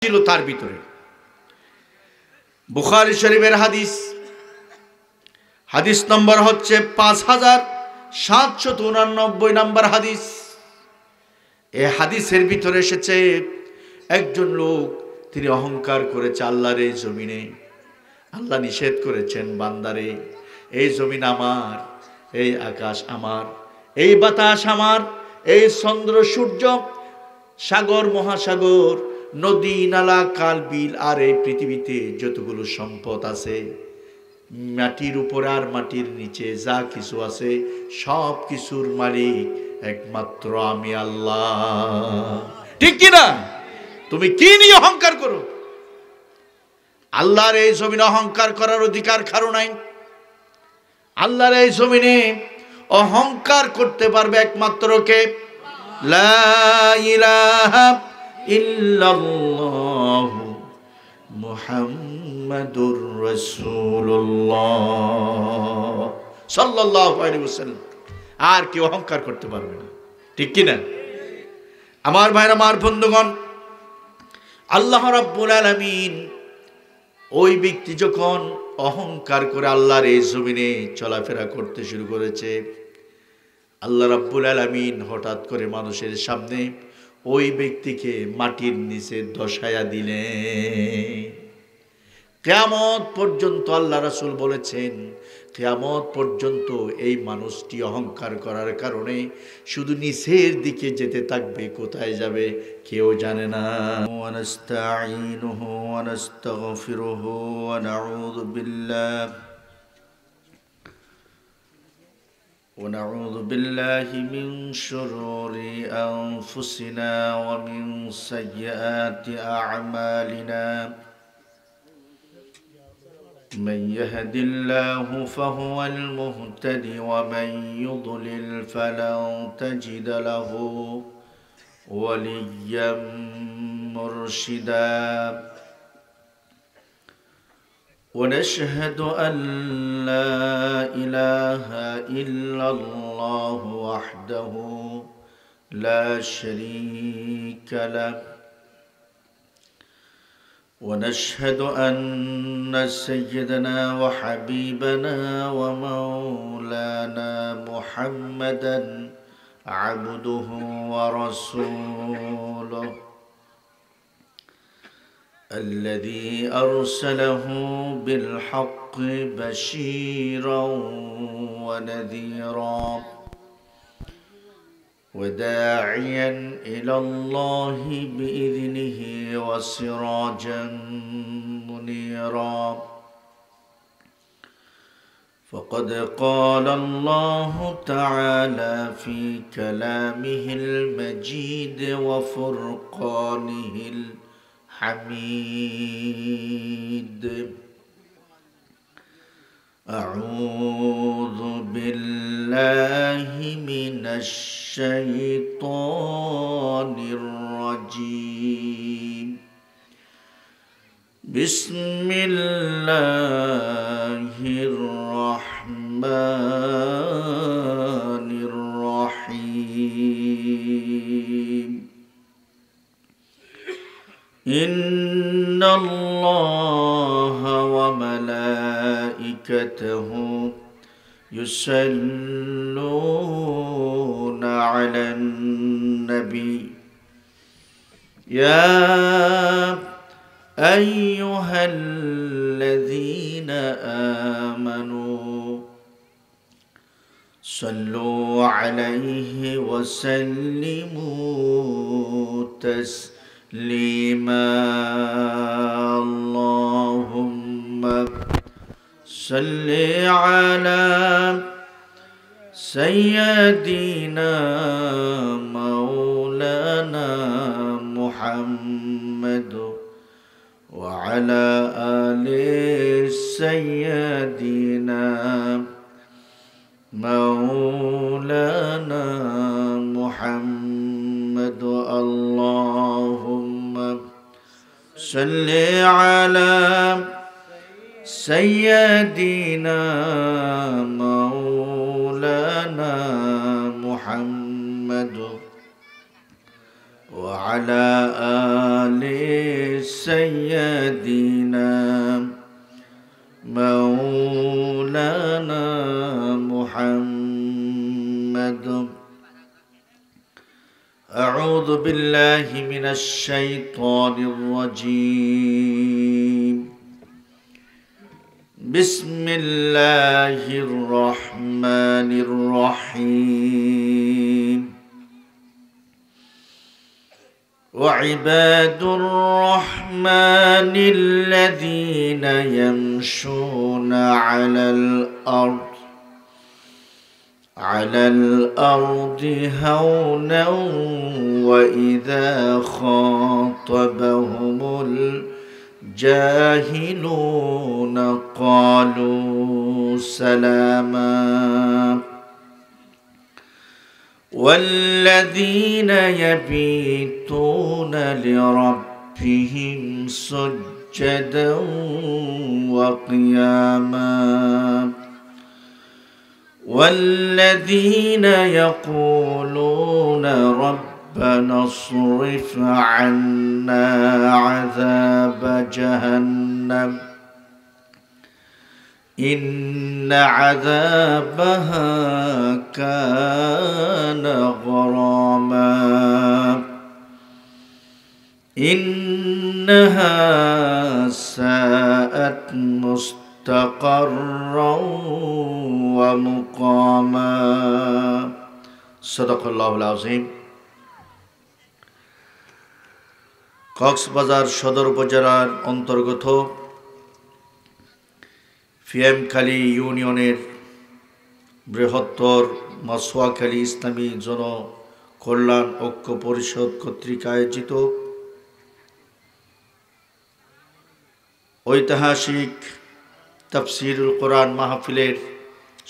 ছিল তার ভিতরে। বুখারী শরীফের হাদিস, হাদিস নম্বর হচ্ছে 5789 নম্বর হাদিস। এই হাদিসের ভিতরে এসেছে একজন লোক, তিনি অহংকার করেছে আল্লাহর এই জমিনে। আল্লাহ নিষেধ করেছেন, বান্দারে এই জমিন আমার, এই আকাশ আমার, এই বাতাস আমার, এই চন্দ্র সূর্য, সাগর মহাসাগর, নদী নালা খাল বিল, আর এই পৃথিবীতে যতগুলো সম্পদ আছে, মাটির উপরে আর মাটির নিচে যা কিছু আছে, সব কিছুর মালিক একমাত্র আমি আল্লাহ। ঠিক কিনা? তুমি কি নিয়ে অহংকার করো? আল্লাহর এই জমিনে অহংকার করার অধিকার কারো নাই। আল্লাহর এই জমিনে অহংকার করতে পারবে একমাত্র কে? লা ইলাহা ইল্লাল্লাহ মুহাম্মাদুর রাসূলুল্লাহ সাল্লাল্লাহু আলাইহি ওয়াসাল্লাম। আর কেউ অহংকার করতে পারবে না। ঠিক কিনা? আমার ভাইরা, আমার বন্ধুগণ, আল্লাহ রাব্বুল আলামিন ওই ব্যক্তি যখন অহংকার করে আল্লাহর এই জমিনে চলাফেরা করতে শুরু করেছে, আল্লাহ রাব্বুল আলামিন হঠাৎ করে মানুষের সামনে ওই ব্যক্তিকে মাটির নিচে দশায়া দিলেন। কিয়ামত পর্যন্ত আল্লাহ রাসূল বলেছেন, কিয়ামত পর্যন্ত এই মানুষটি অহংকার করার কারণে শুধু নিচের দিকে যেতে থাকবে, কোথায় যাবে কেউ জানে না। ওয়া নাস্তাঈনুহু ওয়া নাস্তাগফিরুহু ওয়া নাউযু বিল্লাহি মিন শুরুরি আনফুসিনা ওয়া মিন সাইয়্যাতি আ'মালিনা। من يهد الله فهو المهتدي ومن يضلل فلن تجد له وليا مرشدا. ونشهد أن لا إله إلا الله وحده لا شريك له. ونشهد أن سيدنا وحبيبنا ومولانا محمدا عبده ورسوله الذي أرسله بالحق بشيرا ونذيرا وداعيا إلى الله بإذنه وسراجا منيرا. فقد قال الله تعالى في كلامه المجيد وفرقانه الحميد: أعوذ بالله من الشيطان الرجيم. بسم الله الرحمن الرحيم. إن الله وملائكته يصلون على النبي يا أيها الذين آمنوا صلوا عليه وسلموا تسليما. اللهم صل على سيدنا مولانا محمد وعلى آل سيدنا مولانا محمد. اللهم صل على سيدنا مولانا محمد وعلى آل سيدنا مولانا محمد. أعوذ بالله من الشيطان الرجيم. بسم الله الرحمن الرحيم. وعباد الرحمن الذين يمشون على الأرض هونا وإذا خاطبهم الجاهلون قالوا سلاما. والذين يبيتون لربهم سجدا وقياما. والذين يقولون ربنا اصرف عنا عذاب جهنم إن عذابها كان غراما إنها ساءت مستقرا ومقاما. صدق الله العظيم. কক্সবাজার সদর উপজেলার অন্তর্গত ফিয়ামখালী ইউনিয়নের বৃহত্তর মাসওয়াখালী ইসলামী জন কল্যাণ ঐক্য পরিষদ কর্তৃক আয়োজিত ঐতিহাসিক তাফসীরুল কোরআন মাহফিলের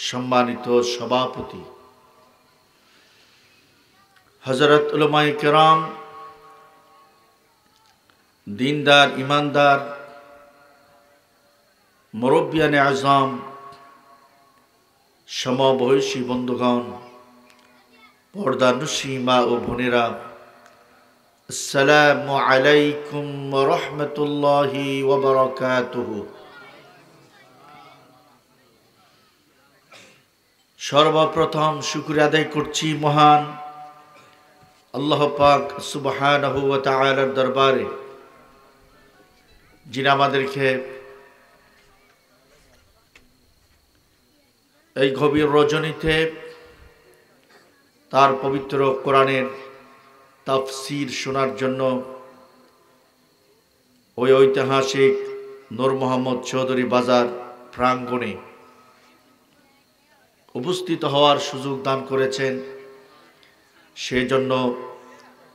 সম্মানিত সভাপতি হযরত উলামায়ে কেরাম, দিনদার ইমানদার মুরব্বিয়ানে আজম, সমবয়সী বন্ধুগণ, পর্দানুশী মা ও বোনেরা, আসসালামু আলাইকুম ওয়া রাহমাতুল্লাহি ওয়া বারাকাতুহু। সর্বপ্রথম শুকরিয়া আদায় করছি মহান আল্লাহ পাক সুবহানাহু ওয়া তাআলার দরবারে, যিনি আমাদেরকে এই গভীর রজনীতে তার পবিত্র কোরআনের তাফসীর শোনার জন্য ওই ঐতিহাসিক নূর মোহাম্মদ চৌধুরী বাজার প্রাঙ্গণে উপস্থিত হওয়ার সুযোগ দান করেছেন। সেই জন্য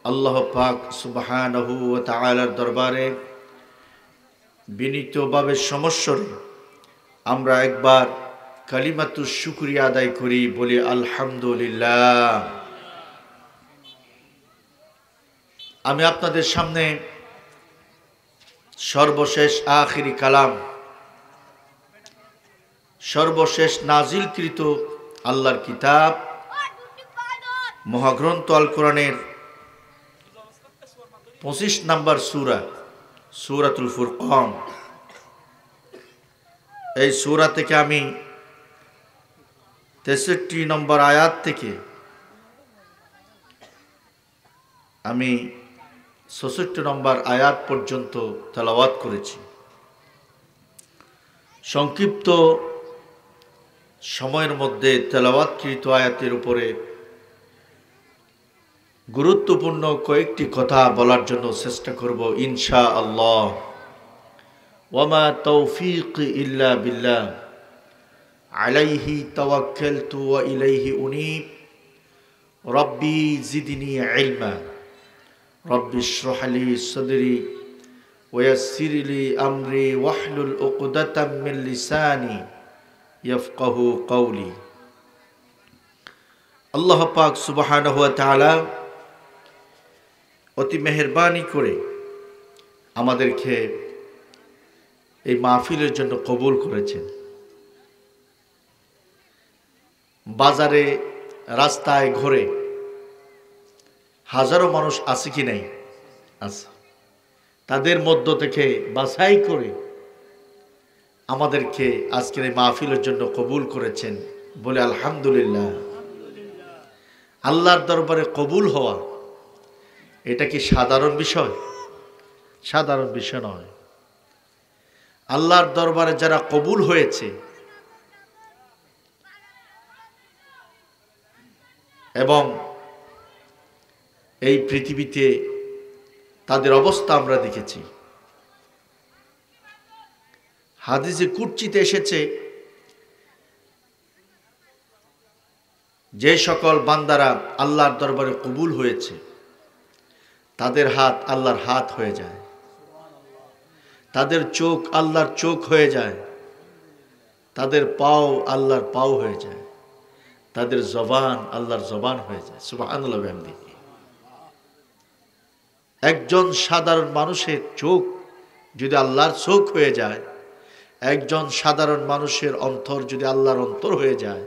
আল্লাহ পাক সুবহানাহু ওয়া তাআলার দরবারে বিনীতভাবে সমস্বরে আমরা একবার কালিমাতুশ শুকরিয়া আদায় করি, বলি আলহামদুলিল্লাহ। আমি আপনাদের সামনে সর্বশেষ আখিরি কালাম, সর্বশেষ নাজিলকৃত আল্লাহর কিতাব মহাগ্রন্থ আল কোরআনের 25 নম্বর সূরা, সূরাতুল ফুরকান, এই সূরা থেকে আমি 63 নম্বর আয়াত থেকে আমি 66 নম্বর আয়াত পর্যন্ত তেলাওয়াত করেছি। সংক্ষিপ্ত সময়ের মধ্যে তেলাওয়াতকৃত আয়াতের উপরে গুরুত্বপূর্ণ কয়েকটি কথা বলার জন্য চেষ্টা করব ইনশাআল্লাহ। ওয়ামা তৌফিক ইল্লা বিল্লাহ আলাইহি তাওয়াক্কালতু ওয়া ইলাইহি উনীব রব্বি জিদনি ইলমা রব্বি ইশরাহ লি সাদরি ওয়া ইয়াসসির লি আমরি ওয়াহলুল উকদাতাম মিন লিসানি ইয়াফকাহু কওলি। আল্লাহ পাক সুবহানাহু ওয়া তাআলা অতি মেহেরবানি করে আমাদেরকে এই মাহফিলের জন্য কবুল করেছেন। বাজারে রাস্তায় ঘরে হাজারো মানুষ আছে কি নাই? আছে। তাদের মধ্য থেকে বাছাই করে আমাদেরকে আজকের এই মাহফিলের জন্য কবুল করেছেন, বলে আলহামদুলিল্লাহ। আল্লাহর দরবারে কবুল হওয়া এটা কি সাধারণ বিষয়? সাধারণ বিষয় নয়। আল্লাহর দরবারে যারা কবুল হয়েছে এবং এই পৃথিবীতে তাদের অবস্থা আমরা দেখেছি। হাদিসে কুদসিতে এসেছে, যে সকল বান্দারা আল্লাহর দরবারে কবুল হয়েছে তাদের হাত আল্লাহর হাত হয়ে যায়, তাদের চোখ আল্লাহর চোখ হয়ে যায়, তাদের পাও আল্লাহর পাও হয়ে যায়, তাদের জবান আল্লাহর জবান হয়ে যায়। সুবহানাল্লাহ। একজন সাধারণ মানুষের চোখ যদি আল্লাহর চোখ হয়ে যায়, একজন সাধারণ মানুষের অন্তর যদি আল্লাহর অন্তর হয়ে যায়,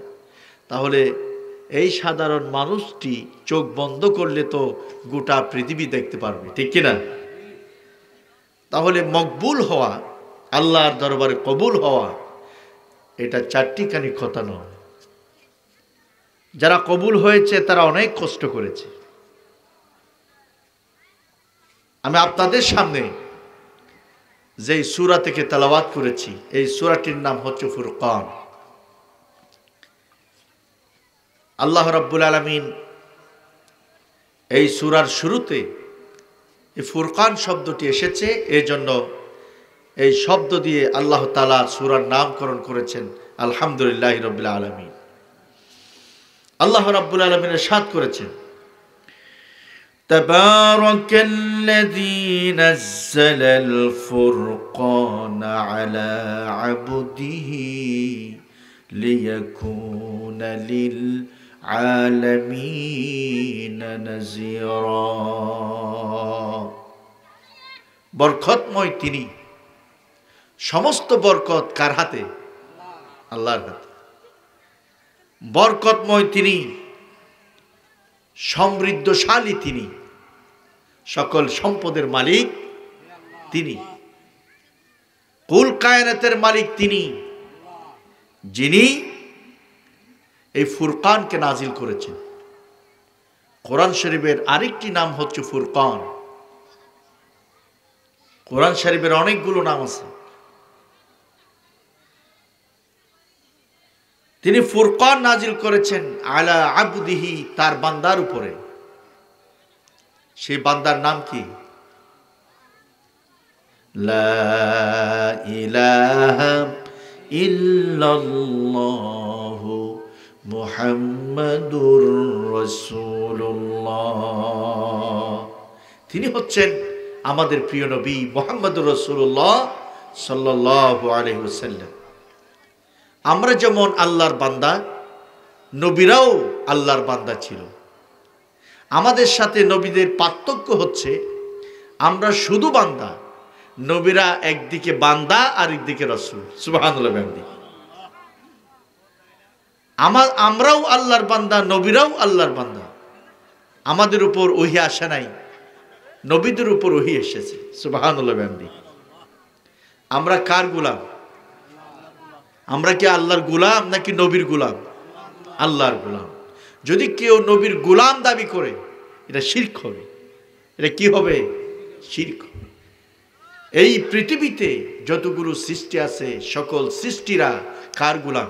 তাহলে এই সাধারণ মানুষটি চোখ বন্ধ করলে তো গোটা পৃথিবী দেখতে পারবে, ঠিক কিনা? তাহলে মকবুল হওয়া, আল্লাহর দরবারে কবুল হওয়া, এটা চারটিখানি কথা নয়। যারা কবুল হয়েছে তারা অনেক কষ্ট করেছে। আমি আপনাদের সামনে যে সূরা থেকে তেলাওয়াত করেছি, এই সূরাটির নাম হচ্ছে ফুরকান। আল্লাহ রাব্বুল আলামিন এই সূরার শুরুতে এই ফুরকান শব্দটি এসেছে, এই জন্য এই শব্দ দিয়ে আল্লাহ তাআলা সূরার নামকরণ করেছেন আলহামদুলিল্লাহি রাব্বিল আলামিন। আল্লাহ রাব্বুল আলামিন ইরশাদ করেছেন, তাবারাকাল্লাযী নাযালাল ফুরকান আলা আবদিহি লিয়াকুনা লিল আলামিন নাযীরা। বরকতময় তিনি। সমস্ত বরকত কার হাতে? আল্লাহর হাতে। বরকতময় তিনি, সমৃদ্ধশালী তিনি, সকল সম্পদের মালিক তিনি, কুল কায়নাতের মালিক তিনি, যিনি এই ফুরকানকে নাজিল করেছেন। কোরআন শরীফের আরেকটি নাম হচ্ছে ফুরকান। কোরআন শরীফের অনেকগুলো নাম আছে। তিনি ফুরকান নাজিল করেছেন আলা আবদিহি, তার বান্দার উপরে। সেই বান্দার নাম কি? লা ইলাহা ইল্লাল্লাহু মুহাম্মাদুর রাসূলুল্লাহ। তিনি হচ্ছেন আমাদের প্রিয় নবী মুহাম্মদুর রাসূলুল্লাহ সাল্লাল্লাহু আলাইহি ওয়াসাল্লাম। আমরা যেমন আল্লাহর বান্দা, নবীরাও আল্লাহর বান্দা ছিল। আমাদের সাথে নবীদের পার্থক্য হচ্ছে আমরা শুধু বান্দা, নবীরা একদিকে বান্দা আর একদিকে রাসূল। সুবহানাল্লাহ। আমরাও আল্লাহর বান্দা, নবীরাও আল্লাহর বান্দা। আমাদের উপর ওহী আসে নাই, নবীদের উপর ওহী এসেছে। সুবহানাল্লাহ। আমরা কার গোলাম? আমরা কি আল্লাহর গোলাম নাকি নবীর গোলাম? আল্লাহর গোলাম। যদি কেউ নবীর গোলাম দাবি করে, এটা শিরক হবে। এটা কি হবে? শিরক। এই পৃথিবীতে যতগুলো সৃষ্টি আছে, সকল সৃষ্টিরা কার গোলাম?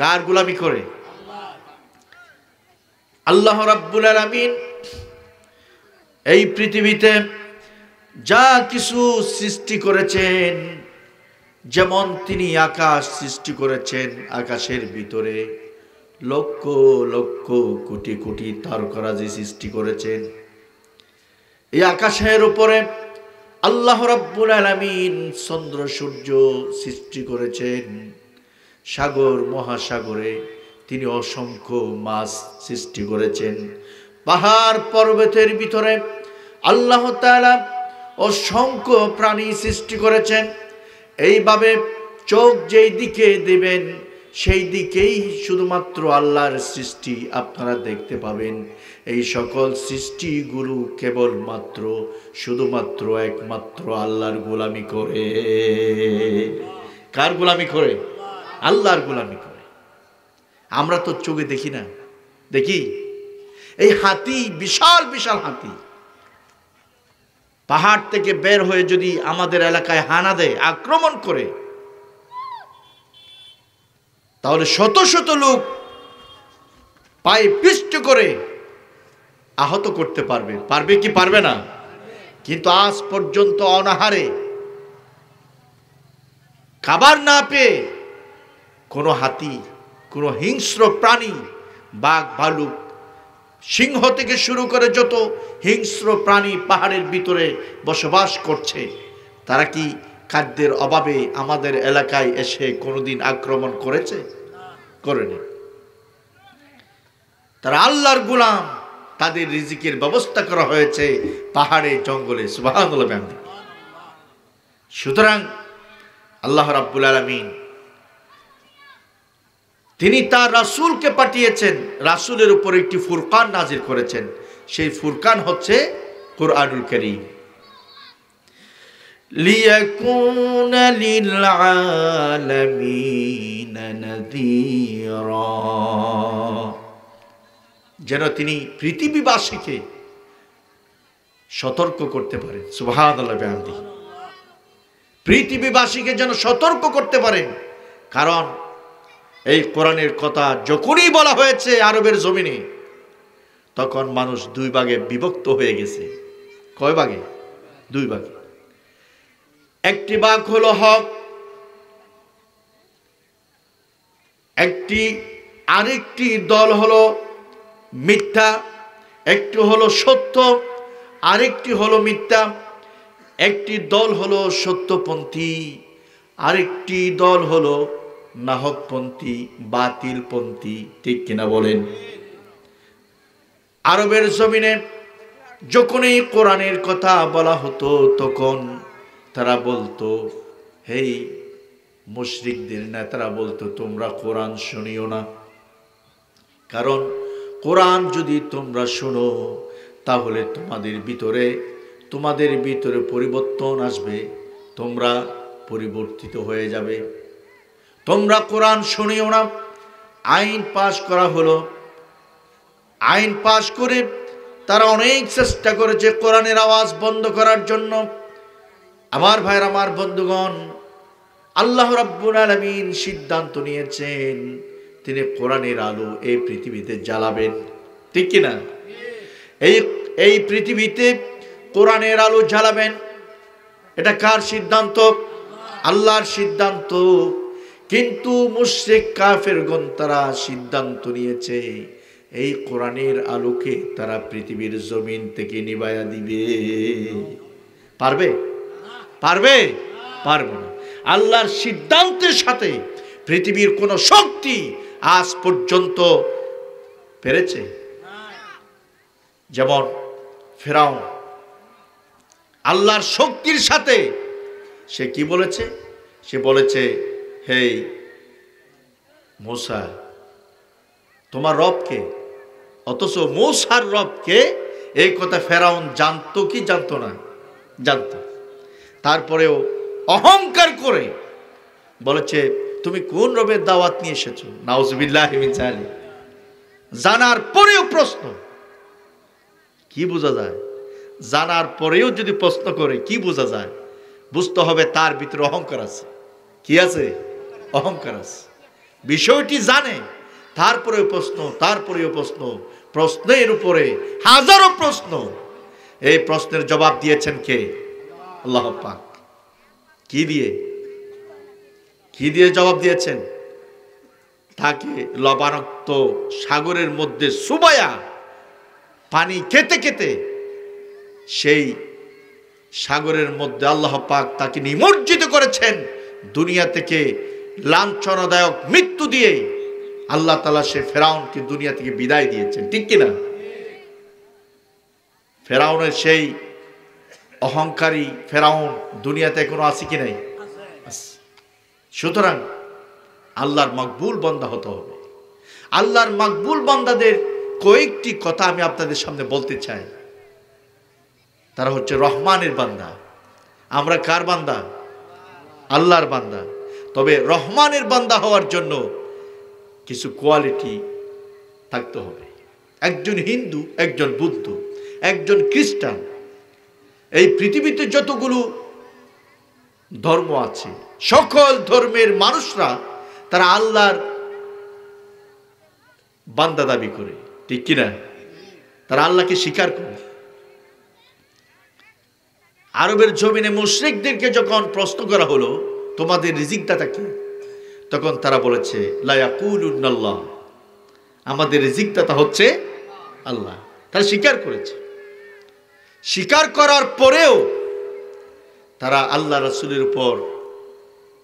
কার গোলামি করে? আল্লাহ রাব্বুল আলামিন এই পৃথিবীতে যা কিছু সৃষ্টি করেছেন, যেমন তিনি আকাশ সৃষ্টি করেছেন, আকাশের ভিতরে লক্ষ লক্ষ কোটি কোটি তারকারাজি সৃষ্টি করেছেন। এই আকাশের উপরে আল্লাহ রাব্বুল আলামিন চন্দ্র সূর্য সৃষ্টি করেছেন। সাগর মহাসাগরে তিনি অসংখ্য মাছ সৃষ্টি করেছেন। পাহাড় পর্বতের ভিতরে আল্লাহ তাআলা অসংখ্য প্রাণী সৃষ্টি করেছেন। এইভাবে চোখ যেই দিকে দিবেন সেই দিকেই শুধুমাত্র আল্লাহর সৃষ্টি আপনারা দেখতে পাবেন। এই সকল সৃষ্টিগুলো কেবলমাত্র শুধুমাত্র একমাত্র আল্লাহর গোলামি করে। কার গোলামি করে? আল্লাহর গোলামি করে। আমরা তো চোখে দেখি না, দেখি এই হাতি, বিশাল বিশাল হাতি পাহাড় থেকে বের হয়ে যদি আমাদের এলাকায় হানা দেয়, আক্রমণ করে, তাহলে শত শত লোক পায়ে পিষ্ট করে আহত করতে পারবে। পারবে কি পারবে না? কিন্তু আজ পর্যন্ত অনাহারে খাবার না পেয়ে কোনো হাতি, কোনো হিংস্র প্রাণী, বাঘ, ভালুক, সিংহ থেকে শুরু করে যত হিংস্র প্রাণী পাহাড়ের ভিতরে বসবাস করছে, তারা কি খাদ্যের অভাবে আমাদের এলাকায় এসে কোনোদিন আক্রমণ করেছে? করেনি। তারা আল্লাহর গোলাম, তাদের রিজিকের ব্যবস্থা করা হয়েছে পাহাড়ে জঙ্গলে। সুবহানাল্লাহ। সুতরাং আল্লাহ রাব্বুল আলামিন তিনি তার রাসূলকে পাঠিয়েছেন, রাসূলের উপর একটি ফুরকান নাজিল করেছেন। সেই ফুরকান হচ্ছে কুরআনুল কারীম। লিয়াকুনা লিল আলামিনা নাযীরা, যেন তিনি পৃথিবীবাসীকে সতর্ক করতে পারেন। সুবহানাল্লাহ বিহামদিহি। পৃথিবীবাসীকে যেন সতর্ক করতে পারেন। কারণ এই কোরআনের কথা যখনই বলা হয়েছে আরবের জমিনে, তখন মানুষ দুই ভাগে বিভক্ত হয়ে গেছে। কয় ভাগে? দুই ভাগে। একটি ভাগ হলো হক, আরেকটি দল হলো মিথ্যা। একটি হলো সত্য, আরেকটি হলো মিথ্যা। একটি দল হলো সত্যপন্থী, আরেকটি দল হলো নাহকপন্থী, বাতিলপন্থী। ঠিক কিনা বলেন? আরবের জমিনে যখনই কোরআনের কথা বলা হতো, তখন তারা বলতো, হেই মুশরিকদের নেতারা বলতো, তোমরা কোরআন শুনিও না। কারণ কোরআন যদি তোমরা শোনো, তাহলে তোমাদের ভিতরে পরিবর্তন আসবে, তোমরা পরিবর্তিত হয়ে যাবে। তোমরা কোরআন শুনিও না। আইন পাশ করা হলো। আইন পাশ করে তারা অনেক চেষ্টা করেছে কোরআনের আওয়াজ বন্ধ করার জন্য। আমার ভাইরা, আমার বন্ধুগণ, আল্লাহ রাব্বুল আলামিন সিদ্ধান্ত নিয়েছেন তিনি কোরআনের আলো এই পৃথিবীতে জ্বালাবেন। ঠিক কিনা? এই পৃথিবীতে কোরআনের আলো জ্বালাবেন। এটা কার সিদ্ধান্ত? আল্লাহর সিদ্ধান্ত। কিন্তু মুশরিক কাফেরগণ তারা সিদ্ধান্ত নিয়েছে এই কোরআনের আলোকে তারা পৃথিবীর জমিন থেকে নিভাইয়া দিবে। পারবে? পারবে? পারবে না। আল্লাহর সিদ্ধান্তের সাথে পৃথিবীর কোন শক্তি আজ পর্যন্ত পেরেছে? যেমন ফেরাউন আল্লাহর শক্তির সাথে সে কি বলেছে? সে বলেছে, হে মূসা, তোমার রব কে? অথচ মূসার রব কে এই কথা ফেরাউন জানতো কি জানতো না? জানতো। তারপরেও অহংকার করে বলেছে, তুমি কোন রবের দাওয়াত নিয়ে এসেছো? নাউজুবিল্লাহি মিন যালিক। জানার পরেও প্রশ্ন। কি বোঝা যায়? জানার পরেও যদি প্রশ্ন করে কি বোঝা যায়? বুঝতে হবে তার ভিতরে অহংকার আছে। কি আছে? অহংকার আছে। বিষয়টি জানে, তারপরেও প্রশ্ন, তারপরেও প্রশ্ন, প্রশ্নের উপরে হাজারো প্রশ্ন। এই প্রশ্নের জবাব দিয়েছেন কে? আল্লাহ পাক। কি দিয়ে জবাব দিয়েছেন? তাকে লবণাক্ত সাগরের মধ্যে চুবায়া পানি খেতে খেতে সেই সাগরের মধ্যে আল্লাহ পাক তাকে নিমজ্জিত করেছেন। দুনিয়া থেকে লাঞ্ছনাদায়ক মৃত্যু দিয়ে আল্লাহ তাআলা সে ফেরাউনকে দুনিয়া থেকে বিদায় দিয়েছেন। ঠিক কিনা? ফেরাউনের সেই অহংকারী ফেরাউন দুনিয়াতে এখনো আছে কি নাই? সুতরাং আল্লাহর মকবুল বান্দা হতে হবে। আল্লাহর মকবুল বান্দাদের কয়েকটি কথা আমি আপনাদের সামনে বলতে চাই। তারা হচ্ছে রহমানের বান্দা। আমরা কার বান্দা? আল্লাহর বান্দা। তবে রহমানের বান্দা হওয়ার জন্য কিছু কোয়ালিটি থাকতে হবে। একজন হিন্দু, একজন বুদ্ধ, একজন খ্রিস্টান, এই পৃথিবীতে যতগুলো ধর্ম আছে, সকল ধর্মের মানুষরা তারা আল্লাহর বান্দা দাবি করে, ঠিক কিনা? তারা আল্লাহকে স্বীকার করে। আরবের জমিনে মুশরিকদেরকে যখন প্রশ্ন করা হলো তোমাদের রিজিকদাতা কি, তখন তারা বলেছে লা ইয়াকুলুনাল্লাহ, আমাদের রিজিকদাতা হচ্ছে আল্লাহ। তারা স্বীকার করেছে। স্বীকার করার পরেও তারা আল্লাহ রাসূলের উপর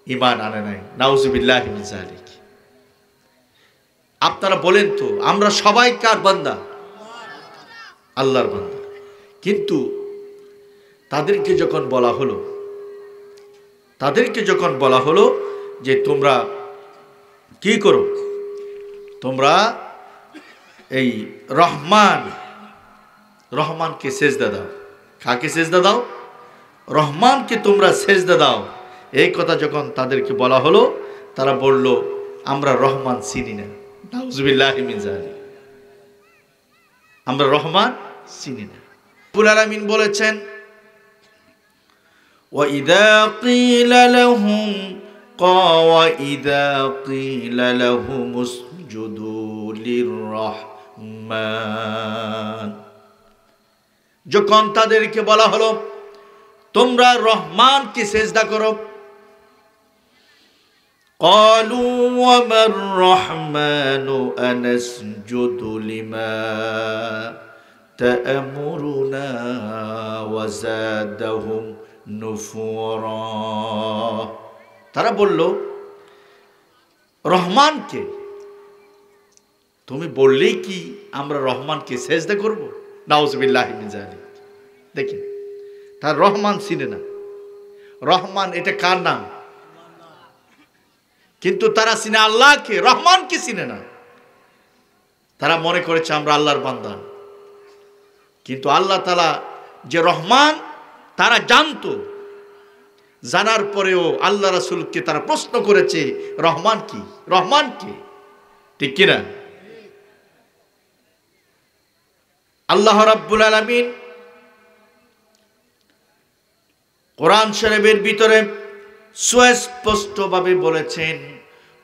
ঈমান আনে নাই। নাউযুবিল্লাহি মিন যালিক। আপনারা বলেন তো, আমরা সবাই কার বান্দা? আল্লাহর বান্দা। কিন্তু তাদেরকে যখন বলা হলো যে তোমরা কি করো, তোমরা এই রহমানকে সেজদা দাও। কাকে সেজদা দাও? রহমানকে তোমরা সেজদা দাও। এই কথা যখন তাদেরকে বলা হলো, তারা বলল আমরা রহমান চিনি না। নাউযুবিল্লাহি মিন যালিক। আমরা রহমান চিনি না। রব্বুল আলামিন বলেছেন وَإِذَا قِيلَ لَهُمُ اسْجُدُوا لِلرَّحْمَنِ, যখন তাদেরকে বলা হলো তোমরা রহমানকে সেজদা করো, قَالُوا وَمَا الرَّحْمَنُ أَنَسْجُدُ لِمَا تَأْمُرُنَا وَزَادَهُمْ নুফুরা। তারা বলল রহমানকে তুমি বললেই কি আমরা রহমানকে সেজদা করব? নাউযুবিল্লাহি মিন যালিক। দেখেন, তার রহমান চিনে না। রহমান এটা কার নাম? কিন্তু তারা চিনে আল্লাহকে, রহমানকে চিনে না। তারা মনে করেছে আমরা আল্লাহর বান্দা। কিন্তু আল্লাহ তাআলা যে রহমান তারা জানতো। জানার পরেও আল্লাহ রাসূলকে তারা প্রশ্ন করেছে রহমান কি, রহমান কি, ঠিক কিনা? আল্লাহ রাব্বুল আলামিন কোরআন শরীফের ভিতরে সুস্পষ্টভাবে বলেছেন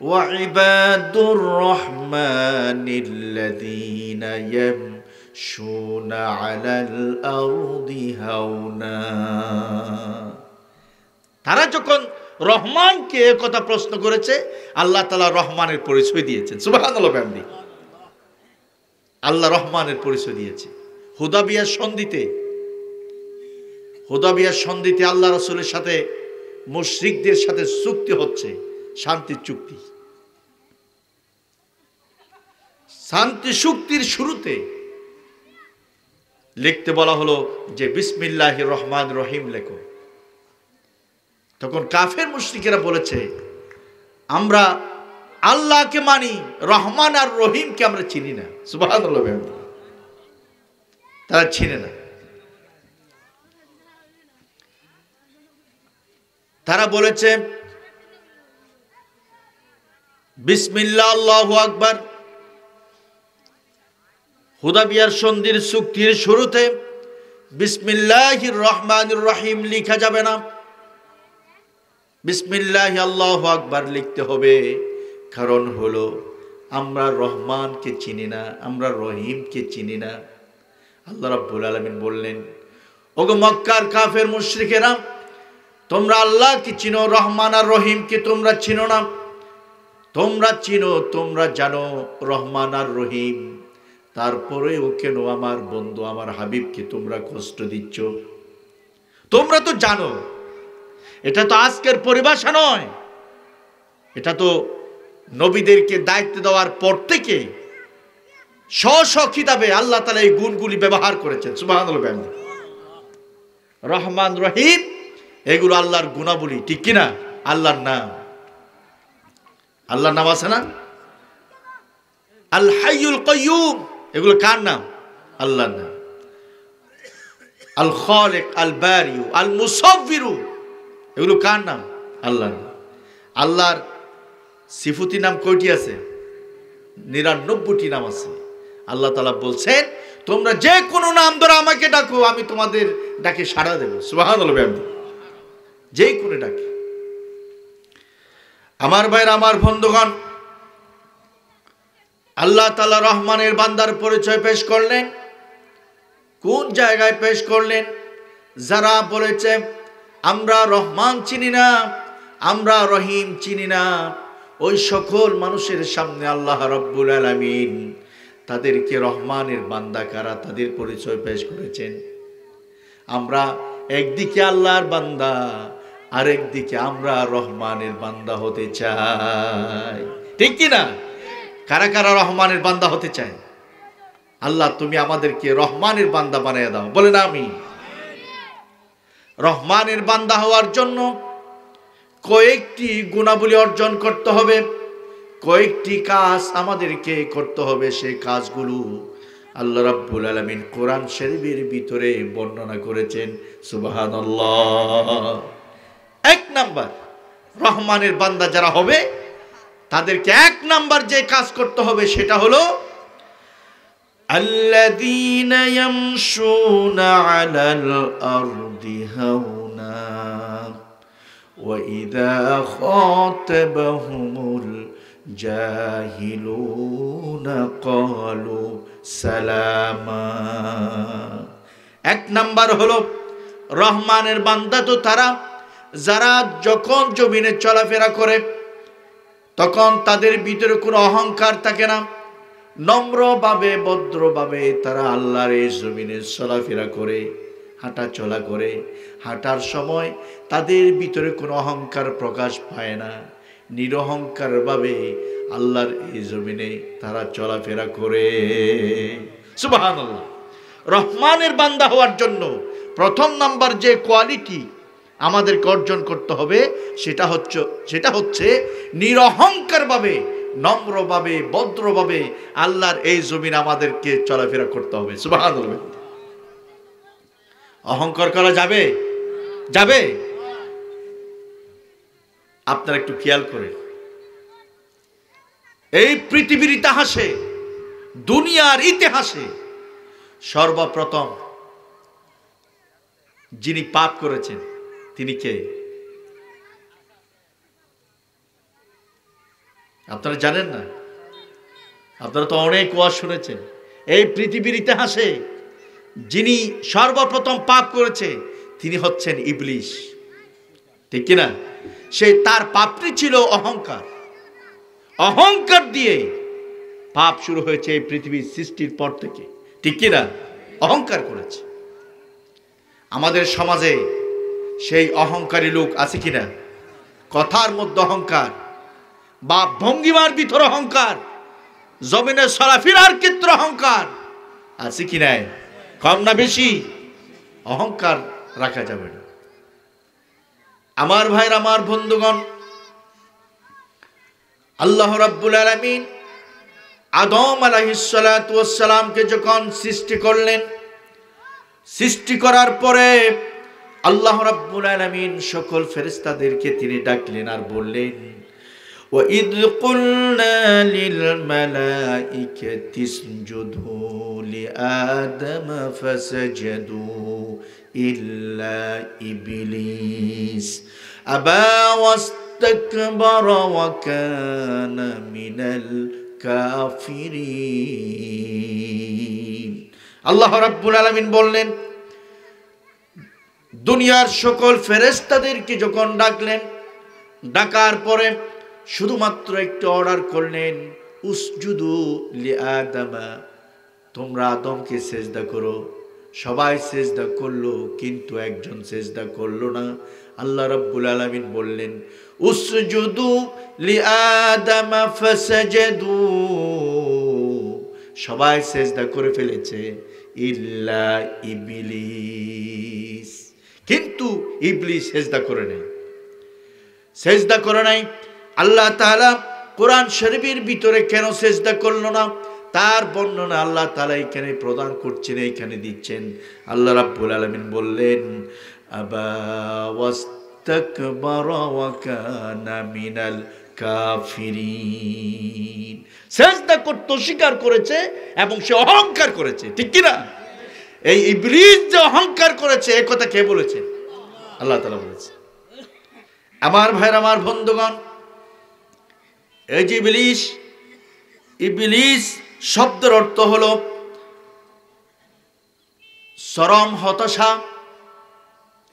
ওয়া ইবাদুর রহমানিল্লাযীনা ইয়ামশুনা আলাল আরদি হাওনা। তারা যখন রহমানকে কথা প্রশ্ন করেছে, আল্লাহ তাআলা রহমানের পরিচয় দিয়েছেন। সুবহানাল্লাহ। আল্লাহ রহমানের পরিচয় দিয়েছে। হুদাবিয়ার সন্ধিতে আল্লাহ রাসূলের সাথে মুশরিকদের সাথে চুক্তি হচ্ছে, শান্তির চুক্তি। শান্তি চুক্তির শুরুতে লিখতে বলা হলো যে বিসমিল্লাহির রহমানির রহিম লেখো। তখন কাফের মুশরিকেরা বলেছে আমরা আল্লাহকে মানি, রহমান আর রহিমকে আমরা চিনি না। সুবহানাল্লাহ। তারা চিনে না। তারা বলেছে বিসমিল্লাহ আল্লাহু আকবার। হুদাবিয়ার সন্ধির চুক্তির শুরুতে বিসমিল্লাহির রহমানির রহিম লেখা যাবে না, বিসমিল্লাহ আল্লাহু আকবার লিখতে হবে। কারণ হলো আমরা রহমানকে চিনি না, আমরা রহিমকে চিনি না। আল্লাহ রাব্বুল আলামিন বললেন ওগো মক্কার কাফের মুশরিকেরা, তোমরা আল্লাহকে চিনো, রহমান আর রহিমকে তোমরা চিনো না। তোমরা চিনো, তোমরা জানো রহমান আর রহিম, তারপরেও কেন আমার বন্ধু আমার হাবিবকে তোমরা কষ্ট দিচ্ছ? তোমরা তো জানো। এটা তো আজকের পরিভাষা নয়, এটা তো নবীদেরকে দায়িত্ব দেওয়ার পর থেকে স্ব খিতাবে আল্লাহ তাআলা এই গুণগুলি ব্যবহার করেছেন। সুবহানাল্লাহ। রহমান রহিম এগুলো আল্লাহর গুণাবলী, ঠিক কিনা? আল্লাহর নাম। আল্লাহর নাম আছে না? আল হাইয়ুল কাইয়ুম, এগুলো কার নাম? আল্লাহর নাম। আল খালিক, আল বারিউ, আল মুসাব্বিরু, এগুলো কার নাম? আল্লাহর নাম। আল্লাহর সিফতি নাম কয়টি আছে? 99টি নাম আছে। আল্লাহ তাআলা বলছেন, তোমরা যে কোনো নাম ধরে আমাকে ডাকো, আমি তোমাদের ডাকে সাড়া দেব। সুবহানাল্লাহ। যে কোনো ডাকে। আমার ভাইরা, আমার বন্ধুগণ, আল্লাহ তাআলা রহমানের বান্দার পরিচয় পেশ করলেন। কোন জায়গায় পেশ করলেন? যারা বলেছে আমরা রহমান চিনি না, আমরা রহিম চিনি না, ওই সকল মানুষের সামনে আল্লাহ রাব্বুল আলামিন তাদেরকে রহমানের বান্দা কারা তাদের পরিচয় পেশ করেছেন। আমরা একদিকে আল্লাহর বান্দা, আরেকদিকে আমরা রহমানের বান্দা হতে চাই, ঠিক কি না? কারা কারা রহমানের বান্দা হতে চায়? আল্লাহ তুমি আমাদেরকে রহমানের বান্দা বানিয়ে দাও, বলে না আমি। রহমানের বান্দা হওয়ার জন্য কয়েকটি গুণাবলী অর্জন করতে হবে, কয়েকটি কাজ আমাদেরকে করতে হবে। সেই কাজগুলো আল্লাহ রাব্বুল আলামিন কোরআন শরীফের ভিতরে বর্ণনা করেছেন। সুবহানাল্লাহ। এক নাম্বার, রহমানের বান্দা যারা হবে তাদেরকে এক নাম্বার যে কাজ করতে হবে সেটা হলো আল্লাযীনা ইয়ামশুনা আলাল আরদি হাওনা ওয়া ইযা খাতাবাহুমুল জাহিলুনা ক্বালু সালামা। এক নাম্বার হলো রহমানের বান্দা তো তারা যারা যখন জমিনে চলাফেরা করে তখন তাদের ভিতরে কোনো অহংকার থাকে না, নম্রভাবে ভদ্রভাবে তারা আল্লাহর এই জমিনে চলাফেরা করে, হাঁটা চলা করে। হাঁটার সময় তাদের ভিতরে কোনো অহংকার প্রকাশ পায় না, নিরহংকারভাবে আল্লাহর এই জমিনে তারা চলাফেরা করে। সুবহানাল্লাহ। রহমানের বান্দা হওয়ার জন্য প্রথম নাম্বার যে কোয়ালিটি আমাদেরকে অর্জন করতে হবে সেটা হচ্ছে নিরহংকারভাবে, নম্রভাবে, ভদ্রভাবে আল্লাহর এই জমিন আমাদেরকে চলাফেরা করতে হবে। সুবহানাল্লাহ। অহংকার করা যাবে? যাবে? আপনারা একটু খেয়াল করেন, এই পৃথিবীর ইতিহাসে, দুনিয়ার ইতিহাসে সর্বপ্রথম যিনি পাপ করেছেন তিনি কে? আপনারা জানেন না? আপনারা তো অনেক ওয়াজ শুনেছেন। এই পৃথিবীর ইতিহাসে যিনি সর্বপ্রথম পাপ করেছে তিনি হচ্ছেন ইবলিস, ঠিক কিনা? তার পাপটি ছিল অহংকার। অহংকার দিয়ে পাপ শুরু হয়েছে এই পৃথিবীর সৃষ্টির পর থেকে, ঠিক কিনা? অহংকার করেছে। আমাদের সমাজে সেই অহংকারী লোক আছে কিনা? কথার মধ্যে অহংকার, বা ভঙ্গিমার ভিতর অহংকার, জমিনে চলাফেরার ক্ষেত্রে অহংকার আছে কিনা? কম না বেশি? অহংকার রাখা যাবে না। আমার ভাইরা, আমার বন্ধুগণ, আল্লাহ রাব্বুল আলামিন আদম আলাইহিস সালাতু ওয়াস সালামকে যখন সৃষ্টি করলেন, সৃষ্টি করার পরে আল্লাহ রাব্বুল আলামিন সকল ফেরেশতাদেরকে তিনি ডাকলেন আর বললেন, ওয়া ইয কুলনা লিল মালাইকাতি ইসজুদু লিআদম ফাসাজাদু ইল্লা ইবলিস আবা ওয়াস্তাকবারা ওয়া কানা মিনাল কাফিরিন। আল্লাহ রাব্বুল আলামিন বললেন, দুনিয়ার সকল ফেরেশতাদেরকে যখন ডাকলেন, ডাকার পরে শুধুমাত্র একটু অর্ডার করলেন, উসজুদু লিআদামা, তোমরা আদমকে সেজদা করো। সবাই সেজদা করলো, কিন্তু একজন সেজদা করলো না। আল্লাহ রাব্বুল আলামিন বললেন, উসজুদু লিআদামা ফাসাজাদু, সবাই সেজদা করে ফেলেছে, ইল্লা ইবলিস, কিন্তু ইবলিস সেজদা করে নাই। সেজদা করে নাই। আল্লাহ তাআলা কোরআন শরীফের ভিতরে কেন সেজদা করলো না, তার বর্ণনা আল্লাহ তাআলা এখানে প্রদান করছেন, এইখানে দিচ্ছেন। আল্লাহ রাব্বুল আলামিন বললেন, আবা ওয়াস্তাকবারা ওয়া কানা মিনাল কাফিরিন। সেজদা করতে অস্বীকার করেছে এবং সে অহংকার করেছে, ঠিক কি না? এই ইবলিস যে অহংকার করেছে, এই কথা কে বলেছে? আল্লাহ তাআলা বলেছে। আমার ভাইরা, আমার বন্ধুগণ, এই যে ইবলিস, ইবলিস শব্দের অর্থ হলো চরম হতাশা,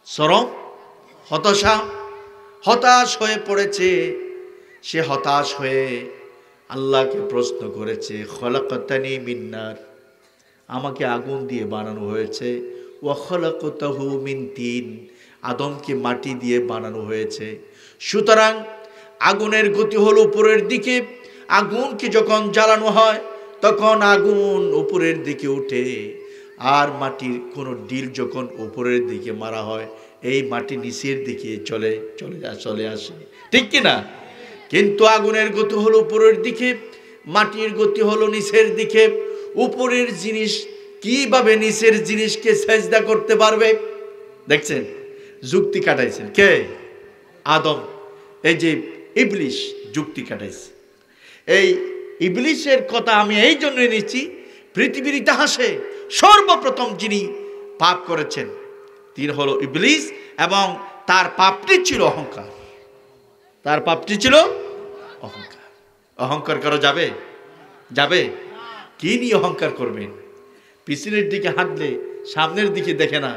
চরম হতাশা। হতাশ হয়ে পড়েছে, সে হতাশ হয়ে আল্লাহকে প্রশ্ন করেছে, খলাকতানি মিন নার, আমাকে আগুন দিয়ে বানানো হয়েছে, ওয়া খলাকতাহু মিন তিন, আদমকে মাটি দিয়ে বানানো হয়েছে। সুতরাং আগুনের গতি হলো উপরের দিকে। আগুনকে যখন জ্বালানো হয় তখন আগুন উপরের দিকে উঠে, আর মাটির কোনো ডিল যখন উপরের দিকে মারা হয়, এই মাটি নিচের দিকে চলে আসে, ঠিক কি না? কিন্তু আগুনের গতি হলো উপরের দিকে, মাটির গতি হলো নিচের দিকে। উপরের জিনিস কিভাবে নিচের জিনিসকে সেজদা করতে পারবে? দেখছেন, যুক্তি কাটাইছেন কে? আদম। এই যে ইবলিস যুক্তি কাটাইছে। এই ইবলিসের কথা আমি এই জন্য নিচ্ছি, পৃথিবীর ইতিহাসে সর্বপ্রথম যিনি পাপ করেছেন তিনি হলো ইবলিস, এবং তার পাপটি ছিল অহংকার। তার পাপটি ছিল অহংকার। অহংকার করা যাবে? যাবে? কি নিয়ে অহংকার করবেন? পিছনের দিকে হাঁটলে সামনের দিকে দেখে না,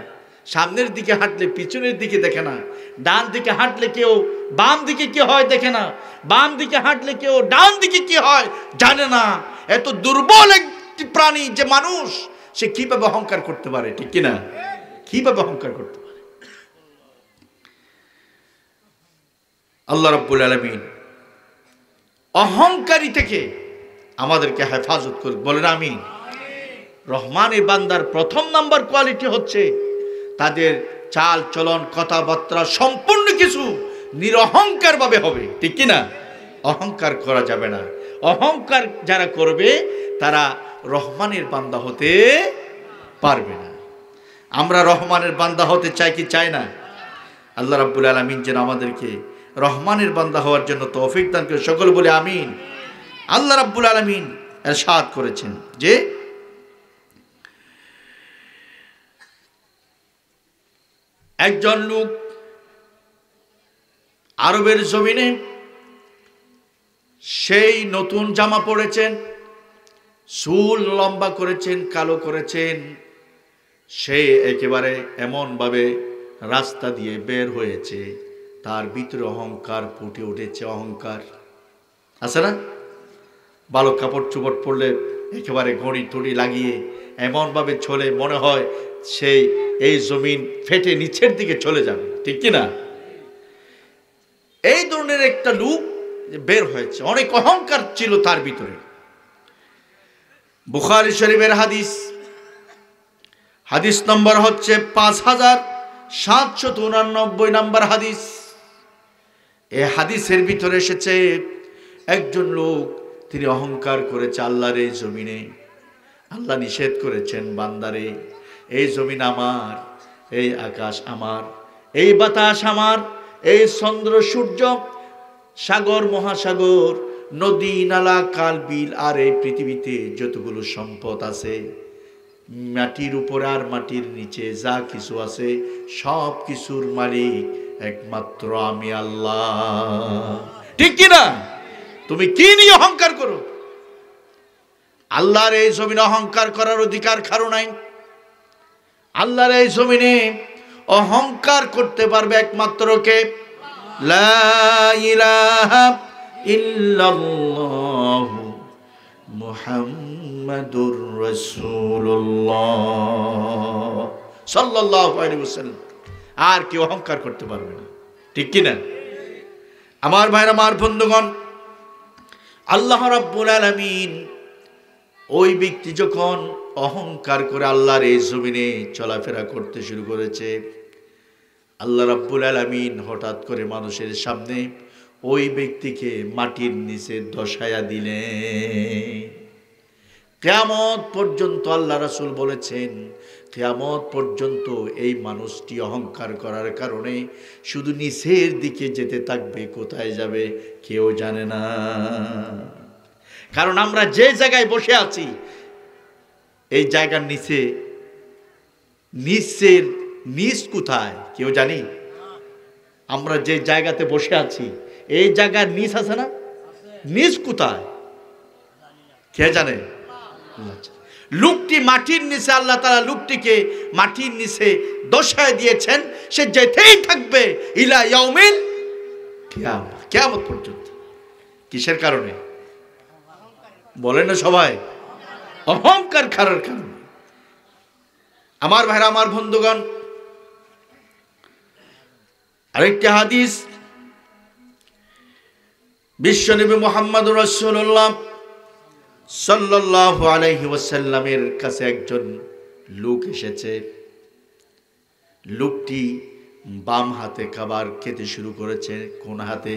সামনের দিকে হাঁটলে পিছনের দিকে দেখে না, ডান দিকে হাঁটলে কেউ বাম দিকে কি হয় দেখে না, বাম দিকে হাঁটলে কেউ ডান দিকে কি হয় জানে না। এত দুর্বল একটি প্রাণী যে মানুষ, সে কিভাবে অহংকার করতে পারে, ঠিক কিনা? কিভাবে অহংকার করতে পারে? আল্লাহ রাব্বুল আলামিন অহংকারী থেকে আমাদেরকে হেফাজত করুক, বলেন আমিন। রহমানের বান্দার প্রথম নাম্বার কোয়ালিটি হচ্ছে তাদের চাল চলন কথাবার্তা সম্পূর্ণ কিছু নিরহংকার ভাবে হবে, ঠিক কিনা? অহংকার করা যাবে না। অহংকার যারা করবে তারা রহমানের বান্দা হতে পারবে না। আমরা রহমানের বান্দা হতে চাই কি চাই না? আল্লাহ রাব্বুল আলামিন যেন আমাদেরকে রহমানের বান্দা হওয়ার জন্য তৌফিক দান করে, সকল বলে আমিন। আল্লাহ রাব্বুল আলামিন ইরশাদ করেছেন যে, একজন লোক আরবের জমিনে সেই নতুন জামা পরেছেন, চুল লম্বা করেছেন, কালো করেছেন, সে একেবারে এমনভাবে রাস্তা দিয়ে বের হয়েছে, তার ভিতরে অহংকার ফুটে উঠেছে। অহংকার আছে না? ভালো কাপড় চোপড় পরলে একেবারে ঘড়ি টড়ি লাগিয়ে এমনভাবে চলে, মনে হয় সেই এই জমিন ফেটে নিচের দিকে চলে যাবে, ঠিক কিনা? এই ধরনের একটা লোক বের হয়েছে, অনেক অহংকার ছিল তার ভিতরে। বুখারী শরীফের হাদিস, হাদিস নম্বর হচ্ছে 5789 নম্বর হাদিস। এই হাদিসের ভিতরে এসেছে, একজন লোক তিনি অহংকার করেছে আল্লাহর এই জমিনে। আল্লাহ নিষেধ করেছেন, বান্দারে এই জমিন আমার, এই আকাশ আমার, এই বাতাস আমার, এই চন্দ্র সূর্য, সাগর মহাসাগর, নদী নালা কাল বিল, আর এই পৃথিবীতে যতগুলো সম্পদ আছে, মাটির উপর আর মাটির নিচে যা কিছু আছে, সব কিছুর মালিক একমাত্র আমি আল্লাহ, ঠিক কিনা? তুমি কি নিয়ে অহংকার করো? আল্লাহর এই জমিনে অহংকার করার অধিকার কারো নাই। আল্লাহর এই জমিনে অহংকার করতে পারবে একমাত্র কে? লা ইলাহা ইল্লাল্লাহ মুহাম্মাদুর রাসূলুল্লাহ সাল্লাল্লাহু আলাইহি ওয়াসাল্লাম। আর কেউ অহংকার করতে পারবে না, ঠিক কিনা? আমার ভাইরা, আমার বন্ধুগণ, আল্লাহ রাব্বুল আলামিন ওই ব্যক্তি যখন অহংকার করে আল্লাহর এই জমিনে চলাফেরা করতে শুরু করেছে, আল্লাহ রাব্বুল আলামিন হঠাৎ করে মানুষের সামনে ওই ব্যক্তিকে মাটির নিচে দশায়া দিলেন। কিয়ামত পর্যন্ত আল্লাহ রাসূল বলেছেন, কিয়ামত পর্যন্ত এই মানুষটি অহংকার করার কারণে শুধু নিচের দিকে যেতে থাকবে, কোথায় যাবে কেউ জানে না। কারণ আমরা যে জায়গায় বসে আছি এই জায়গার নিচে, নিচের নিচ কোথায় কেউ জানি? আমরা যে জায়গাতে বসে আছি এই জায়গার নিচ আছে না? নিচ কোথায় কে জানে? লোকটি মাটির নিচে, আল্লাহ তাআলা লোকটিকে মাটির নিচে দশায় দিয়েছেন, সে যেতেই থাকবে ইলা ইয়াউমিল কিয়ামত, কিয়ামত পর্যন্ত। কিসের কারণে বলেন না সবাই? অহংকার করার কারণে। আমার ভাইরা, আমার বন্ধুগণ, আরেকটি হাদিস, বিশ্বনবী মুহাম্মদুর রাসূলুল্লাহ সাল্লাল্লাহু আলাইহি ওয়াসাল্লামের কাছে একজন লোক এসেছে। লোকটি বাম হাতে খাবার খেতে শুরু করেছে। কোন হাতে?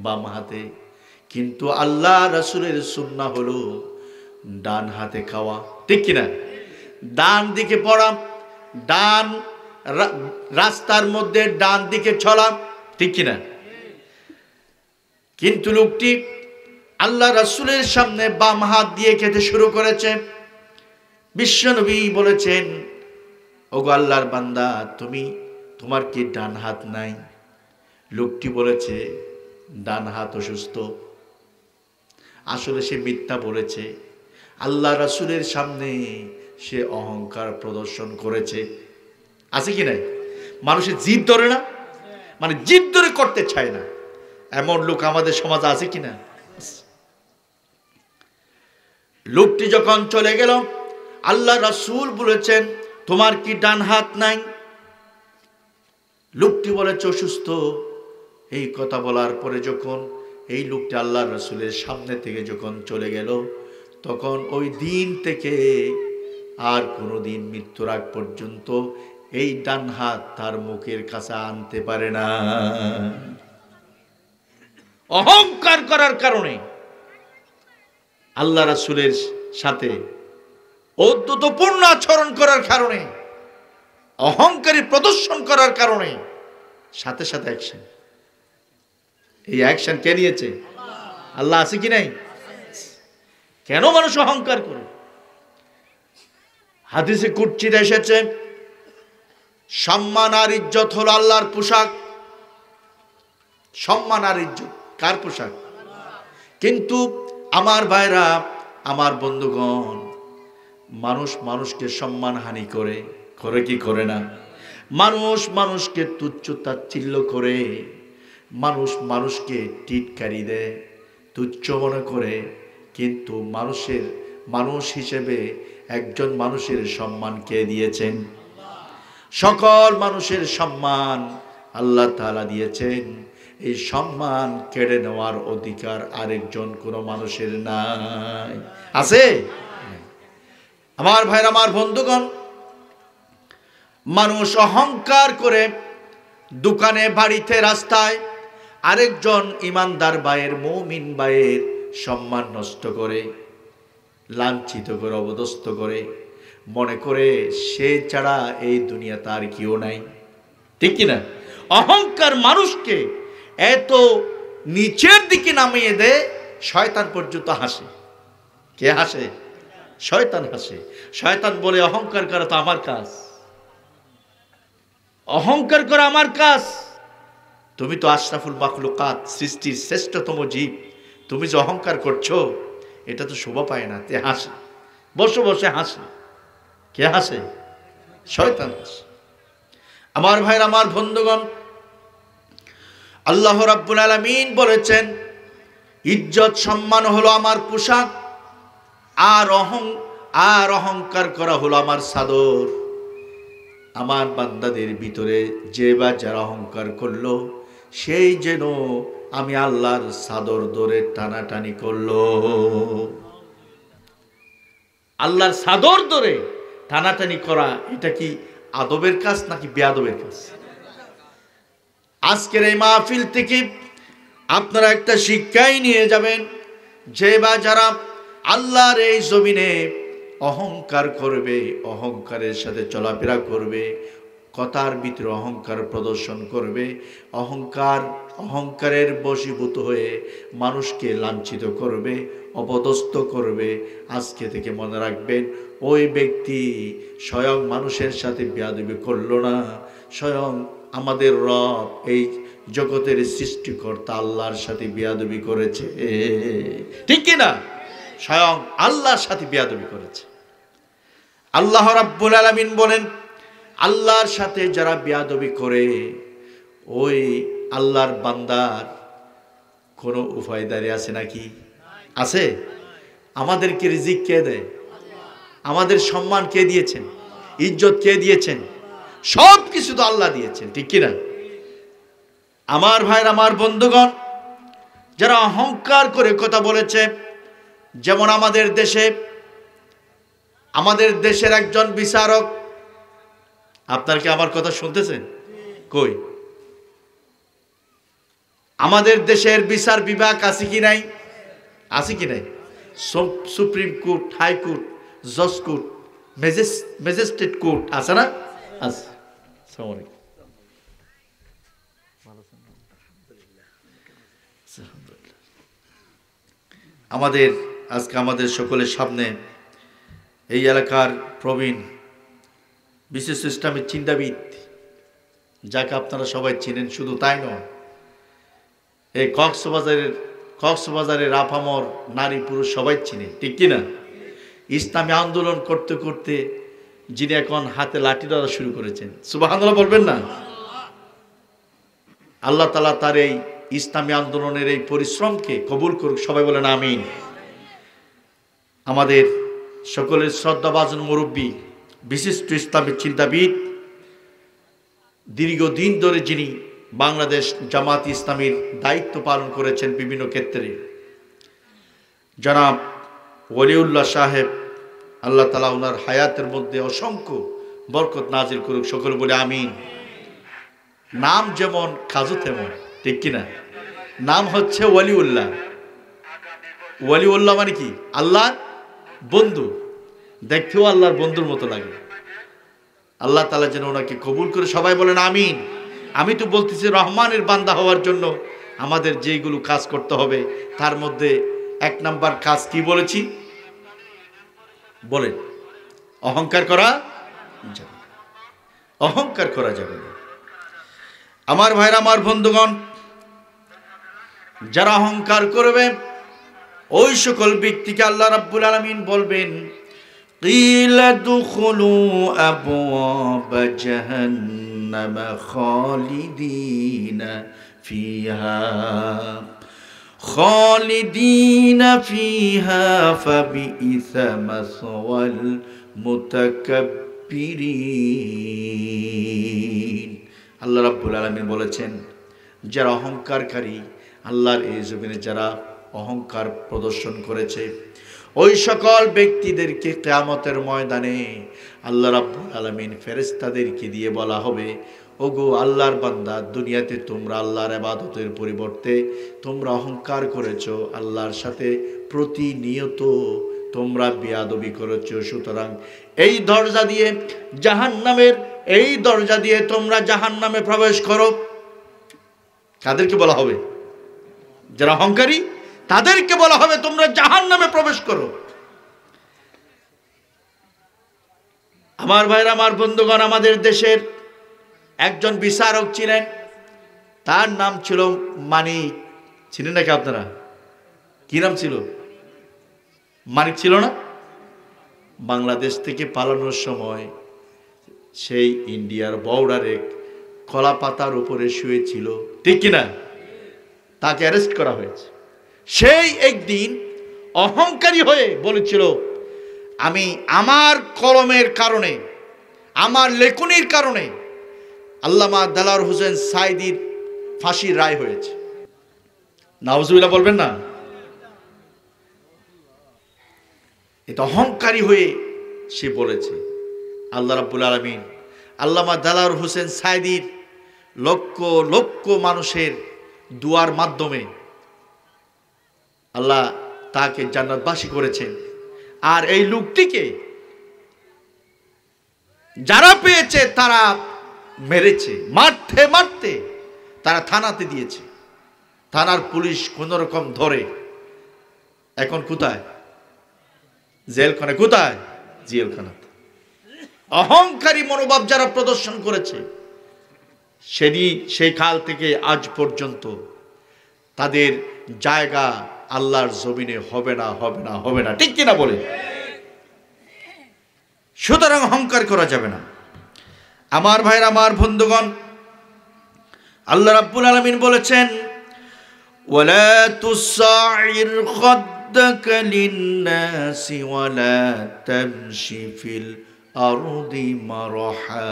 বাম হাতে। কিন্তু আল্লাহ রাসূলের সুন্নাহ হলো ডান হাতে খাওয়া, ঠিক কিনা? ডান দিকে পড়া, ডান রাস্তার মধ্যে ডান দিকে চলা, ঠিক কিনা? কিন্তু লোকটি আল্লাহ রাসূলের সামনে বাম হাত দিয়ে খেতে শুরু করেছে। বিশ্বনবী বলেছেন, ওগো আল্লাহর বান্দা, তোমার কি ডান হাত নাই? লোকটি বলেছে ডান হাত অসুস্থ। আসলে সে মিথ্যা বলেছে। আল্লাহ রাসূলের সামনে সে অহংকার প্রদর্শন করেছে। আছে কি নাই? মানুষের জিদ ধরে না, মানে জিদ ধরে করতে চায় না, এমন লোক আমাদের সমাজে আছে কিনা? লোকটি যখন চলে গেল, আল্লাহ রাসূল বলেছেন, তোমার কি ডান হাত নাই? লোকটি বলেছে অসুস্থ। এই কথা বলার পরে যখন এই লোকটি আল্লাহ রাসূলের সামনে থেকে যখন চলে গেল, তখন ওই দিন থেকে আর কোনোদিন মৃত্যুর আগ পর্যন্ত এই ডান হাত তার মুখের কাছে আনতে পারে না। অহংকার করার কারণে, আল্লাহ রাসূলের সাথে ঔদ্ধত্যপূর্ণ আচরণ করার কারণে, অহংকারী প্রদর্শন করার কারণে সাথে সাথে অ্যাকশন। এই অ্যাকশন কে নিয়েছে? আল্লাহ। আছে কি নাই? কেন মানুষ অহংকার করে? হাদিসে কুদসিতে এসেছে, সম্মান আর ইজ্জত হলো আল্লাহর পোশাক। সম্মান আর ইজ্জত কার পোশাক? কিন্তু আমার ভাইরা, আমার বন্ধুগণ, মানুষ মানুষকে সম্মান হানি করে, করে কি করে না? মানুষ মানুষকে তুচ্ছ তাচ্ছিল্য করে, মানুষ মানুষকে টিটকারি দেয়, তুচ্ছ মনে করে। কিন্তু মানুষ হিসেবে একজন মানুষের সম্মান কে দিয়েছেন? সকল মানুষের সম্মান আল্লাহ তাআলা দিয়েছেন। এই সম্মান কেড়ে নেওয়ার অধিকার আরেকজন কোনো মানুষের নাই। আছে? আমার ভাইরা, আমার বন্ধুগণ, মানুষ অহংকার করে দোকানে, বাড়িতে, রাস্তায় আরেকজন ইমানদার ভাইয়ের, মুমিন ভাইয়ের সম্মান নষ্ট করে, লাঞ্ছিত করে, অবদস্থ করে, মনে করে সে ছাড়া এই দুনিয়া তার কেউ নাই, ঠিক কিনা? অহংকার মানুষকে এত নিচের দিকে নামিয়ে দেয়, শয়তান পর্যন্ত হাসে। কে হাসে? শয়তান হাসে। শয়তান বলে, অহংকার করা তো আমার কাজ, অহংকার করা আমার কাজ। তুমি তো আশরাফুল মাখলুকাত, সৃষ্টির শ্রেষ্ঠতম জীব, তুমি যে অহংকার করছো এটা তো শোভা পায় না। তে হাসে, বসে বসে হাসে। কে হাসে? শয়তান হাসে। আমার ভাইরা, আমার বন্ধুগণ, আল্লাহ রাব্বুল আলামিন বলেছেন, ইজ্জত সম্মান হলো আমার পোশাক, আর অহংকার করা হলো আমার চাদর। আমার বান্দাদের ভিতরে যে বা যারা অহংকার করলো, সেই যেন আমি আল্লাহর চাদর ধরে টানাটানি করলো। আল্লাহর চাদর ধরে টানাটানি করা, এটা কি আদবের কাজ নাকি বেয়াদবের কাজ? আজকের এই মাহফিল থেকে আপনারা একটা শিক্ষাই নিয়ে যাবেন, যে বা যারা আল্লাহর এই জমিনে অহংকার করবে, অহংকারের সাথে চলাফেরা করবে, কথার ভিতরে অহংকার প্রদর্শন করবে, অহংকারের বশীভূত হয়ে মানুষকে লাঞ্ছিত করবে, অপদস্থ করবে, আজকে থেকে মনে রাখবেন ওই ব্যক্তি স্বয়ং মানুষের সাথে বেয়াদবি করলো না, স্বয়ং আমাদের রব এই জগতের সৃষ্টিকর্তা আল্লাহর সাথে বেয়াদবি করেছে। ঠিক কি না? স্বয়ং আল্লাহর সাথে বেয়াদবি করেছে। আল্লাহ রাব্বুল আলামিন বলেন, আল্লাহর সাথে যারা বেয়াদবি করে ওই আল্লাহর বান্দার কোনো উপায়দারি আছে নাকি? আছে? আমাদেরকে রিজিক কে দেয়? আমাদের সম্মান কে দিয়েছেন? ইজ্জত কে দিয়েছেন? সব কিছু তো আল্লাহ দিয়েছেন। ঠিক কিনা? আমার ভাইরা, আমার বন্ধুগণ, যারা অহংকার করে কথা বলেছে, যেমন আমাদের দেশের একজন বিচারক, আপনার কি আমার কথা শুনতেছেন? কই? আমাদের দেশের বিচার বিভাগ আছে কি নাই? আছে কি নাই? সুপ্রিম কোর্ট, হাইকোর্ট, জজ কোর্ট, ম্যাজিস্ট্রেট কোর্ট আছে না? আছে। আজকে আমাদের সকলের সামনে এই এলাকার প্রবীণ বিশিষ্ট ইসলামিক চিন্তাবিদ, যাকে আপনারা সবাই চিনেন, শুধু তাই নয়, এই কক্সবাজারের আপামর নারী পুরুষ সবাই চিনে। ঠিক কিনা? ইসলামী আন্দোলন করতে করতে যিনি এখন হাতে লাঠি ধরা শুরু করেছেন, সুবহানাল্লাহ বলবেন না? আল্লাহ তাআলা তার এই ইসলামী আন্দোলনের এই পরিশ্রমকে কবুল করুক, সবাই বলেন আমিন। আমাদের সকলের শ্রদ্ধাভাজন মুরব্বী, বিশিষ্ট ইসলামিক চিন্তাবিদ, দীর্ঘদিন ধরে যিনি বাংলাদেশ জামাত ইসলামীর দায়িত্ব পালন করেছেন বিভিন্ন ক্ষেত্রে, জনাব ওয়ালিউল্লাহ সাহেব, আল্লাহ তাআলা ওনার হায়াতের মধ্যে অসংখ্য বরকত নাজিল করুক, সকলে বলে আমিন। নাম যেমন কাজু তেমন। ঠিক কিনা? নাম হচ্ছে ওয়ালিউল্লাহ। ওয়ালিউল্লাহ মানে কি? আল্লাহর বন্ধু। দেখতেও আল্লাহর বন্ধুর মতো লাগে। আল্লাহ তাআলা যেন ওনাকে কবুল করে, সবাই বলেন আমিন। আমি তো বলতেছি রহমানের বান্দা হওয়ার জন্য আমাদের যেগুলো কাজ করতে হবে, তার মধ্যে 1 নাম্বার কাজ কি বলেছি? বলেন, অহংকার করা যাবে, অহংকার করা যাবে না। আমার ভাইরা, আমার বন্ধুগণ, যারা অহংকার করবে ওই সকল ব্যক্তিকে আল্লাহ রাব্বুল আলামিন বলবেন, কিলা দুখুলু আবওয়াবা জাহান্নাম খালিদিনা ফিহা ফাবিইসা মাসওয়াল মুতাকাব্বিরিন। আল্লাহ রাব্বুল আলামিন বলেছেন, যারা অহংকারকারী, আল্লাহর এই জমিনে যারা অহংকার প্রদর্শন করেছে, ওই সকল ব্যক্তিদেরকে কিয়ামতের ময়দানে আল্লাহ রাব্বুল আলামিন ফেরেশতাদেরকে দিয়ে বলা হবে, ওগো আল্লাহর বান্দা, দুনিয়াতে তোমরা আল্লাহর ইবাদতের পরিবর্তে তোমরা অহংকার করেছো, আল্লাহর সাথে প্রতিনিয়ত তোমরা বেয়াদবি করেছো, সুতরাং এই দরজা দিয়ে তোমরা জাহান্নামে প্রবেশ করো। কাদেরকে বলা হবে? যারা অহংকারী, তাদেরকে বলা হবে তোমরা জাহান্নামে প্রবেশ করো। আমার ভাইরা, আমার বন্ধুগণ, আমাদের দেশের একজন বিচারক ছিলেন, তার নাম ছিল মানিক। ছিলেন নাকি আপনারা? কি নাম ছিল? মানিক ছিল না? বাংলাদেশ থেকে পালানোর সময় সেই ইন্ডিয়ার বর্ডারে কলা পাতার উপরে শুয়েছিল। ঠিক কিনা? তাকে অ্যারেস্ট করা হয়েছে। সেই একদিন অহংকারী হয়ে বলেছিল, আমি আমার কলমের কারণে, আমার লেখনির কারণে আল্লামা দেলাওয়ার হোসেন সাঈদীর ফাঁসির রায় হয়েছে। নাউজুবিল্লাহ বলবেন না? এটা অহংকারী হয়ে সে বলেছে। আল্লাহ রাব্বুল আলামিন আল্লামা দেলাওয়ার হোসেন সাঈদীর লক্ষ লক্ষ মানুষের দুয়ার মাধ্যমে আল্লাহ তাকে জান্নাতবাসী করেছেন। আর এই লোকটিকে যারা পেয়েছে তারা মেরেছে, মারতে মারতে তারা থানাতে দিয়েছে। থানার পুলিশ কোন রকম ধরে, এখন কোথায়? জেলখানা। কোথায়? জেলখানাতে। অহংকারী মনোভাব যারা প্রদর্শন করেছে, সেই কাল থেকে আজ পর্যন্ত তাদের জায়গা আল্লাহর জমিনে হবে না, হবে না, হবে না। ঠিক কিনা বলে? সুতরাং অহংকার করা যাবে না। আমার ভাইরা, আমার বন্ধুগণ, আল্লাহ রাব্বুল আলামিন বলেছেন, ওয়ালা তুসাইর খাদ্দাকা লিন-নাসি ওয়ালা তামশি ফিল আরদি মারহা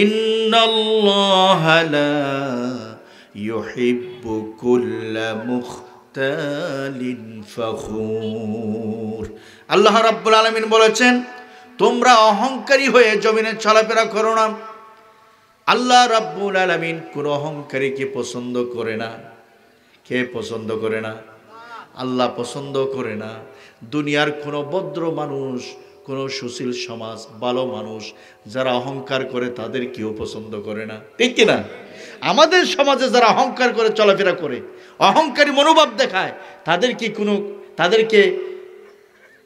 ইন্নাল্লাহা লা ইউহিব্বু কুল্লা মুখতালিন ফখুর। আল্লাহ রাব্বুল আলামিন বলেছেন, তোমরা অহংকারী হয়ে জমিনে চলাফেরা করো না। আল্লাহ রাব্বুল আলামিন কোন অহংকারীকে পছন্দ করে না। কে পছন্দ করে না? আল্লাহ পছন্দ করে না। দুনিয়ার কোন ভদ্র মানুষ, কোন সুশীল সমাজ, ভালো মানুষ যারা অহংকার করে তাদের কেউ পছন্দ করে না। ঠিক কিনা? আমাদের সমাজে যারা অহংকার করে চলাফেরা করে, অহংকারী মনোভাব দেখায়, তাদেরকে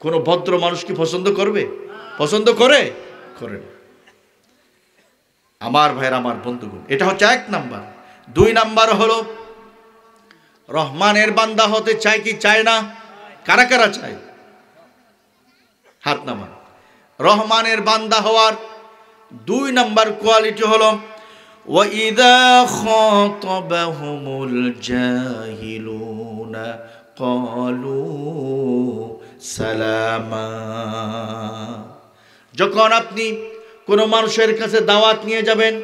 কোনো ভদ্র মানুষ কি পছন্দ করবে? পছন্দ করে? করে না। আমার ভাইয়ের, আমার বন্ধুগণ, এটা হচ্ছে 1 নাম্বার। 2 নাম্বার হলো রহমানের বান্দা হতে চায় কি চায় না? কারা কারা চায়? হাত নামান। রহমানের বান্দা হওয়ার 2 নাম্বার কোয়ালিটি হলো ওয়াইদা খাতাবাহুমুল জাহিলুনা ক্বালু সালামা। যখন আপনি কোনো মানুষের কাছে দাওয়াত নিয়ে যাবেন,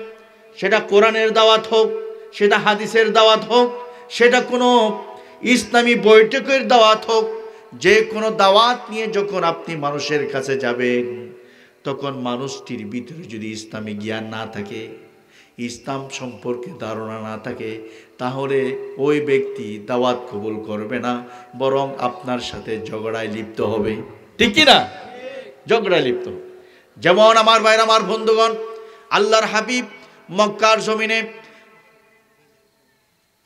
সেটা কোরআনের দাওয়াত হোক, সেটা হাদিসের দাওয়াত হোক, সেটা কোনো ইসলামী বৈঠকের দাওয়াত হোক, যে কোনো দাওয়াত নিয়ে যখন আপনি মানুষের কাছে যাবেন, তখন মানুষটির ভিতরে যদি ইসলামী জ্ঞান না থাকে, ইসলাম সম্পর্কে ধারণা না থাকে, তাহলে ওই ব্যক্তি দাওয়াত কবুল করবে না, বরং আপনার সাথে ঝগড়ায় লিপ্ত হবে। ঠিক কি না? ঝগড়ায় লিপ্ত। যেমন আমার ভাইরা, আমার বন্ধুগণ, আল্লাহর হাবিব মক্কার জমিনে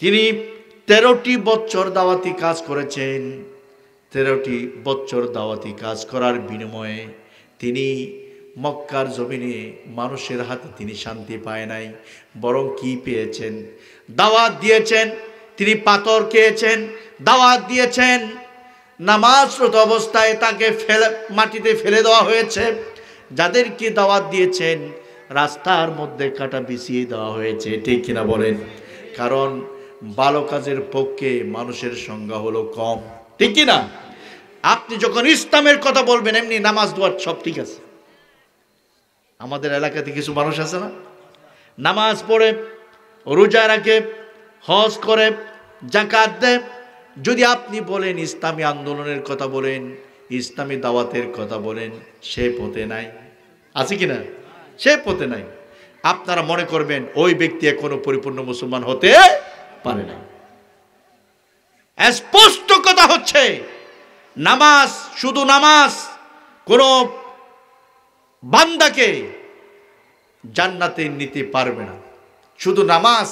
তিনি 13টি বছর দাওয়াতি কাজ করেছেন। 13টি বছর দাওয়াতি কাজ করার বিনিময়ে তিনি মক্কার জমিনে মানুষের হাতে তিনি শান্তি পায় নাই, বরং কি পেয়েছেন? দাওয়াত দিয়েছেন, তিনি পাথর খেয়েছেন। দাওয়াত দিয়েছেন, নামাজরত অবস্থায় তাকে মাটিতে ফেলে দেওয়া হয়েছে। যাদেরকে দাওয়াত দিয়েছেন রাস্তার মধ্যে কাটা বিছিয়ে দেওয়া হয়েছে। ঠিক কিনা বলেন? কারণ ভালো কাজের পক্ষে মানুষের সংখ্যা হলো কম। ঠিক কিনা? আপনি যখন ইসলামের কথা বলবেন, এমনি নামাজ দোয়া সব ঠিক আছে। আমাদের এলাকাতে কিছু মানুষ আছে না, নামাজ পড়ে, রোজা রাখে, হজ করে, যাকাত দেয়। যদি আপনি বলেন ইসলামী আন্দোলনের কথা বলেন, ইসলামী দাওয়াতের কথা বলেন, সে পথে নাই। আছে কিনা? সে পথে নাই। আপনারা মনে করবেন ওই ব্যক্তি এখনো পরিপূর্ণ মুসলমান হতে পারে না। স্পষ্ট কথা হচ্ছে, নামাজ, শুধু নামাজ কোন বান্দাকে জান্নাতে নিতে পারবে না। শুধু নামাজ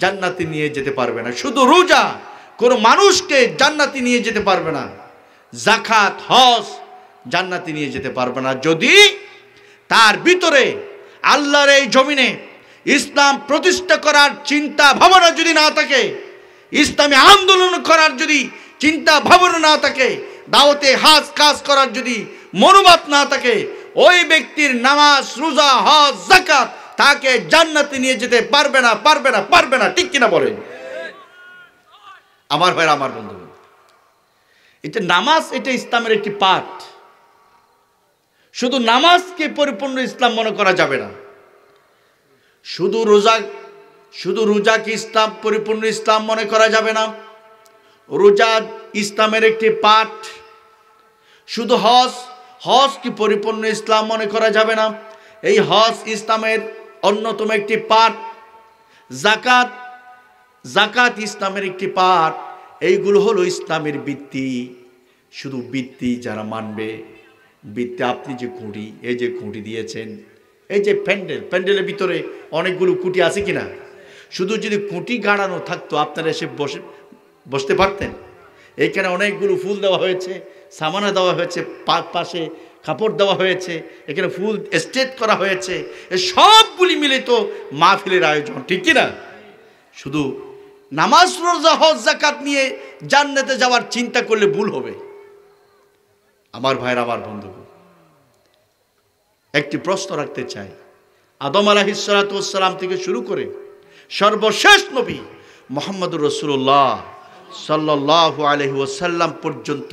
জান্নাতে নিয়ে যেতে পারবে না। শুধু রোজা কোন মানুষকে জান্নাতে নিয়ে যেতে পারবে না। যাকাত, হজ জান্নাতে নিয়ে যেতে পারবে না, যদি তার ভিতরে আল্লাহর এই জমিনে ইসলাম প্রতিষ্ঠা করার চিন্তা ভাবনা যদি না থাকে, ইসলামী আন্দোলন করার যদি চিন্তা ভাবনা না থাকে, দাওয়াতে হাজ কাজ করার যদি মনোভাব না থাকে, ওই ব্যক্তির নামাজ, রোজা, হজ, যাকাত তাকে জান্নাতে নিয়ে যেতে পারবে না, পারবে না, পারবে না। ঠিক কিনা বলেন? আমার ভাইরা, আমার বন্ধু, এটা নামাজ, এটা ইসলামের একটি পার্ট। শুধু নামাজকে পরিপূর্ণ ইসলাম মনে করা যাবে না। শুধু রোজাকে ইসলাম পরিপূর্ণ ইসলাম মনে করা যাবে না। রোজা ইসলামের একটি পার্ট। শুধু হজ কি পরিপূর্ণ ইসলাম মনে করা যাবে না। এই হজ ইসলামের অন্যতম একটি পার্ট। যাকাত ইসলামের একটি পার্ট। এইগুলো হলো ইসলামের ভিত্তি। শুধু ভিত্তি যারা মানবে, ভিত্তি আপনি যে খুঁটি, এই যে খুঁটি দিয়েছেন, এই যে প্যান্ডেলের ভিতরে অনেকগুলো খুঁটি আছে কিনা, শুধু যদি খুঁটি গাড়ানো থাকতো আপনারা এসে বসতে পারতেন। এইখানে অনেকগুলো ফুল দেওয়া হয়েছে, সামানা দেওয়া হয়েছে, পাশে কাপড় দেওয়া হয়েছে, এখানে ফুল স্টেজ করা হয়েছে, এই সবগুলি মিলে তো মাহফিলের আয়োজন, ঠিক কিনা? শুধু নামাজ রোজা হজ যাকাত নিয়ে জান্নাতে যাওয়ার চিন্তা করলে ভুল হবে। আমার ভাইরা, আমার বন্ধুগণ, একটি প্রশ্ন রাখতে চাই। আদম আলাইহিস সালাতু ওয়াস সালাম থেকে শুরু করে সর্বশেষ নবী মুহাম্মদুর রাসূলুল্লাহ সাল্লাল্লাহু আলাইহি ওয়াসাল্লাম পর্যন্ত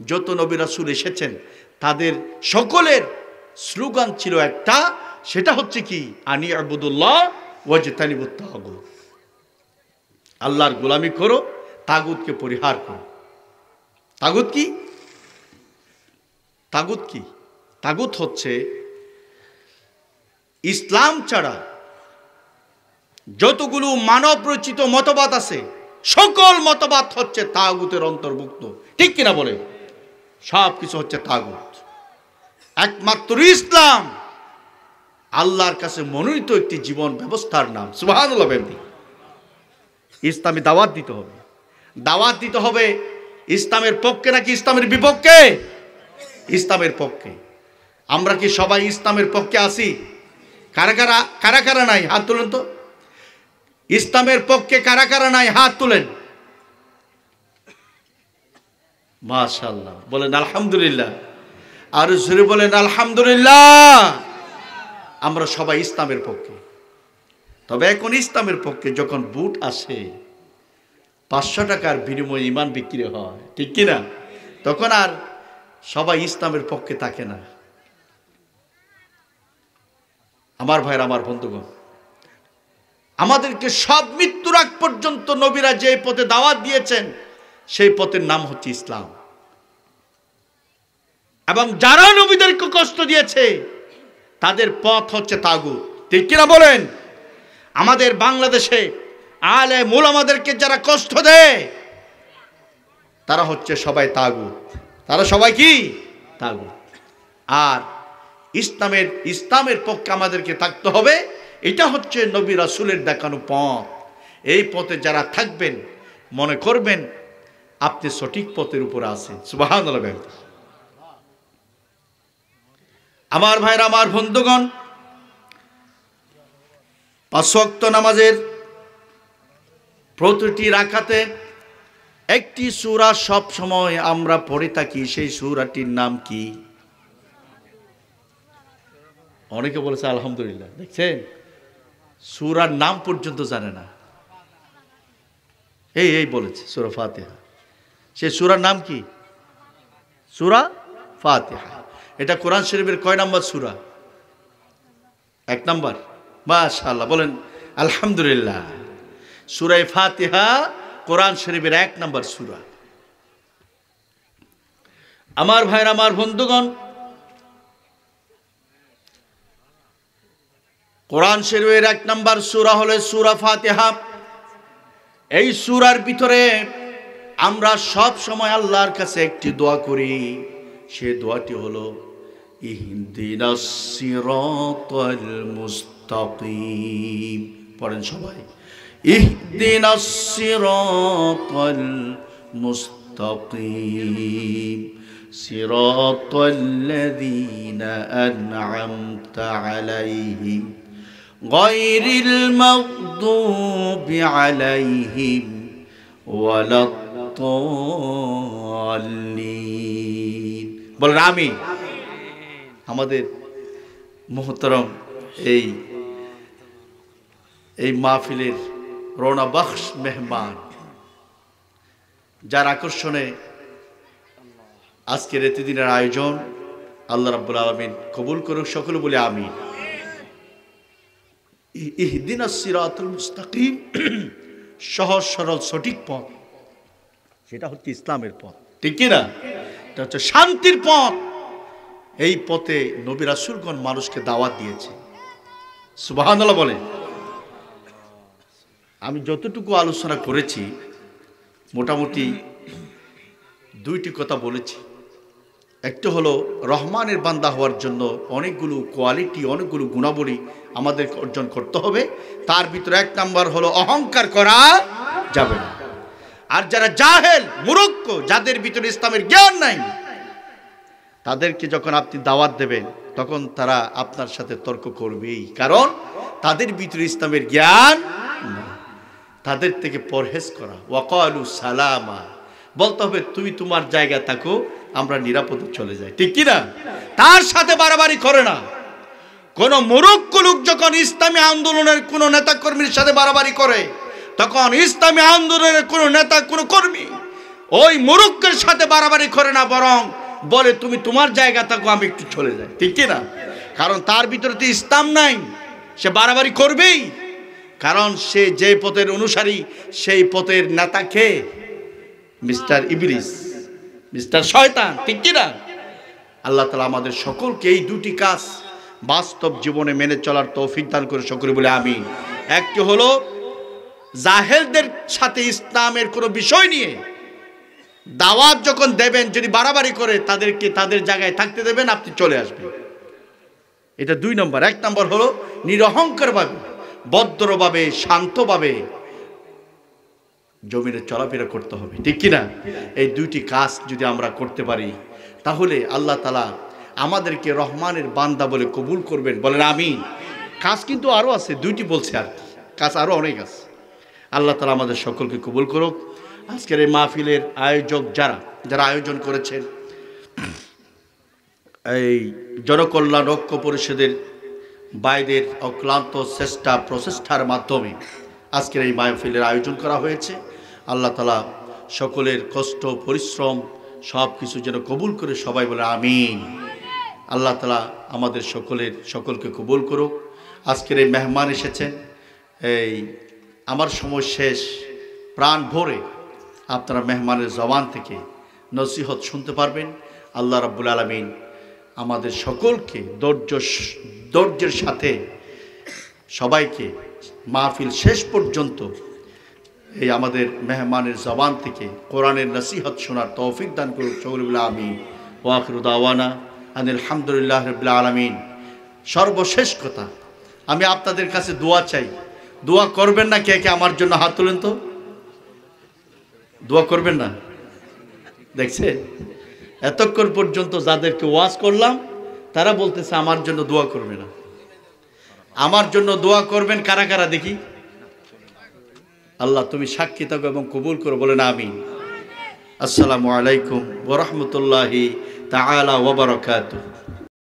যত নবী রাসূল এসেছেন, তাদের সকলের স্লোগান ছিল একটা, সেটা হচ্ছে কি? আনি আবুদুল্লাহ ওয়াজতানিবুত তাগুত। আল্লাহর গোলামি করো, তাগুতকে পরিহার করো। তাগুত কি? তাগুত কি? তাগুত হচ্ছে ইসলাম ছাড়া যতগুলো মানব রচিত মতবাদ আছে, সকল মতবাদ হচ্ছে তাগুতের অন্তর্ভুক্ত, ঠিক কিনা বলে? সব কিছু হচ্ছে তাগুত। একমাত্র ইসলাম আল্লাহর কাছে মনোনীত একটি জীবন ব্যবস্থার নাম। সুবহানাল্লাহ। ইসলামে দাওয়াত দিতে হবে। দাওয়াত দিতে হবে ইসলামের পক্ষে নাকি ইসলামের বিপক্ষে? ইসলামের পক্ষে। আমরা কি সবাই ইসলামের পক্ষে আছি? কারা কারা কারা কারা নাই হাত তুলেন তো। ইসলামের পক্ষে কারা কারা নাই হাত তুলেন। মাশাআল্লাহ, বলেন আলহামদুলিল্লাহ। আর জোরে বলেন আলহামদুলিল্লাহ। আমরা সবাই ইসলামের পক্ষে। তবে এখন ইসলামের পক্ষে যখন বুট আসে, 500 টাকার বিনিময়ে ইমান বিক্রি হয়, ঠিক কিনা? তখন আর সবাই ইসলামের পক্ষে থাকে না। আমার ভাইরা, আমার বন্ধুগণ, আমাদেরকে সব মৃত্যুর আগ পর্যন্ত নবীরা যে পথে দাওয়াত দিয়েছেন, সেই পথের নাম হচ্ছে ইসলাম। এবং যারা নবীদেরকে কষ্ট দিয়েছে, তাদের পথ হচ্ছে তাগুত, ঠিক কিনা বলেন? আমাদের বাংলাদেশে আলেম উলামাদেরকে যারা কষ্ট দেয়, তারা হচ্ছে সবাই তাগুত। তারা সবাই কি? তাগুত। আর ইসলামের পক্ষে আমাদেরকে থাকতে হবে। এটা হচ্ছে নবী রাসূলের দেখানো পথ। এই পথে যারা থাকবেন, মনে করবেন আপনি সঠিক পথের উপর আছেন। সুবহানাল্লাহ। আমার ভাইরা, আমার বন্ধুগণ, 5 ওয়াক্ত নামাজের প্রতিটি রাকাতে একটি সূরা সব সময় আমরা পড়ে থাকি। সেই সূরাটির নাম কি? অনেকে বলেছে আলহামদুলিল্লাহ। দেখছেন, সূরার নাম পর্যন্ত জানে না। এই বলেছে সূরা ফাতিহা। সেই সূরার নাম কি? সূরা ফাতিহা। এটা কোরআন শরীফের কয় নাম্বার সূরা? 1 নাম্বার। মাশাআল্লাহ, বলেন আলহামদুলিল্লাহ। সূরা ফাতিহা কোরআন শরীফের 1 নাম্বার সূরা। আমার ভাইরা, আমার বন্ধুগণ, কোরআন শরীফের 1 নাম্বার সূরা হলো সূরা ফাতিহা। এই সূরার ভিতরে আমরা সব সময় আল্লাহর কাছে একটি দোয়া করি। সেই দোয়াটি হলো ইহদিনাস সিরাতাল মুস্তাকিম। পড়েন সবাই, ইহদিনাস সিরাতাল মুস্তাকিম সিরাতাল্লাযীনা আন'আমতা আলাইহিম গায়রিল মাগদুবি আলাইহিম ওয়ালাদ-দাল্লিন। বলেন আমিন। আমাদের মুহতারাম এই মাহফিলের রওনা বখশ মেহমান, যার আকর্ষণে আজকের এতদিনের আয়োজন, আল্লাহ রাব্বুল আলামিন কবুল করুক। সকলে বলে আমিন। ইহদিনাস সিরাতাল মুস্তাকিম, সহজ সরল সঠিক পথ, সেটা হচ্ছে ইসলামের পথ, ঠিক কিনা? এটা হচ্ছে শান্তির পথ। এই পথে নবী রাসূলগণ মানুষকে দাওয়াত দিয়েছে। সুবহানাল্লাহ বলেন। আমি যতটুকু আলোচনা করেছি, মোটামুটি দুইটি কথা বলেছি। একটা হলো রহমানের বান্দা হওয়ার জন্য অনেকগুলো কোয়ালিটি, অনেকগুলো গুণাবলী আমাদের অর্জন করতে হবে। তার ভিতরে এক নাম্বার হলো অহংকার করা যাবে না। আর যারা জাহেল, মূর্খ, যাদের ভিতরে ইসলামের জ্ঞান নাই, তাদেরকে যখন আপনি দাওয়াত দেবেন তখন তারা আপনার সাথে তর্ক করবেই, কারণ তাদের ভিতরে ইসলামের জ্ঞান নাই। তাদের থেকে পরহেজ করা, ওয়াকালু সালামা, বলতে হবে তুমি তোমার জায়গা থাকো, আমরা নিরাপদে চলে যাই, ঠিক কি না? তার সাথে বাড়াবাড়ি করে না। কোন মূর্খ লোক যখন ইসলামী আন্দোলনের কোন নেতা কর্মীর সাথে বাড়াবাড়ি করে, তখন ইসলামী আন্দোলনের কোন নেতা, কোন কর্মী ওই মূর্খের সাথে বাড়াবাড়ি করে না, বরং বলে তুমি তোমার জায়গা থাকো, আমি একটু চলে যাই, ঠিক কি না? কারণ তার ভিতরে তো ইসলাম নাই, সে বাড়াবাড়ি করবেই। কারণ সে যে পথের অনুসারী, সেই পথের নেতাকে মিস্টার ইবলিস, মিস্টার শয়তান, ঠিক কি না? আল্লাহ তাআলা আমাদের সকলকে এই দুটি কাজ বাস্তব জীবনে মেনে চলার তৌফিক দান করে সকলে বলে আমিন। একটি হলো জাহেলদের সাথে ইসলামের কোনো বিষয় নিয়ে দাওয়াত যখন দেবেন, যদি বাড়াবাড়ি করে তাদেরকে তাদের জায়গায় থাকতে দেবেন, আপনি চলে আসবেন। এটা 2 নম্বর। 1 নম্বর হলো নিরহংকারভাবে, ভদ্রভাবে, শান্তভাবে জমিনে চলাফেরা করতে হবে, ঠিক কিনা? এই দুইটি কাজ যদি আমরা করতে পারি, তাহলে আল্লাহ তাআলা আমাদেরকে রহমানের বান্দা বলে কবুল করবেন, বলেন আমিন। কাজ কিন্তু আরও আছে, 2টি বলছে, আর কাজ আরও অনেক আছে। আল্লাহ তাআলা আমাদের সকলকে কবুল করুক। আজকের এই মাহফিলের আয়োজক যারা আয়োজন করেছেন, এই জনকল্যাণ ঐক্য পরিষদের বাইরের অক্লান্ত চেষ্টা প্রচেষ্টার মাধ্যমে আজকের এই মাহফিলের আয়োজন করা হয়েছে। আল্লাহ তাআলা সকলের কষ্ট পরিশ্রম সব কিছু যেন কবুল করে, সবাই বলে আমিন। আল্লাহ তাআলা আমাদের সকলকে কবুল করুক। আজকের এই মেহমান এসেছেন, এই আমার সময় শেষ, প্রাণ ভরে আপনারা মেহমানের জবান থেকে নসিহত শুনতে পারবেন। আল্লাহ রাব্বুল আলামিন আমাদের সকলকে ধৈর্যের সাথে সবাইকে মাহফিল শেষ পর্যন্ত এই আমাদের মেহমানের জবান থেকে কোরআনের নসিহত শোনার তৌফিক দান করুক, সকলে বলে আমিন। ওয়া আখিরু দাওয়ানা আনিল হামদুলিল্লাহি রাব্বিল আলামিন। সর্বশেষ কথা, আমি আপনাদের কাছে দোয়া চাই। দোয়া করবেন না? কে কে আমার জন্য হাত তুলেন তো। দোয়া করবেন না? দেখছে, এতক্ষণ পর্যন্ত যাদেরকে ওয়াজ করলাম তারা বলতেছে আমার জন্য দোয়া করবে না। আমার জন্য দোয়া করবেন কারা কারা দেখি? আল্লাহ তুমি সাক্ষী থাকো এবং কবুল করো, বলেন আমিন। আসসালামু আলাইকুম ওয়া রাহমাতুল্লাহি তাআলা ওয়া বারাকাতুহু।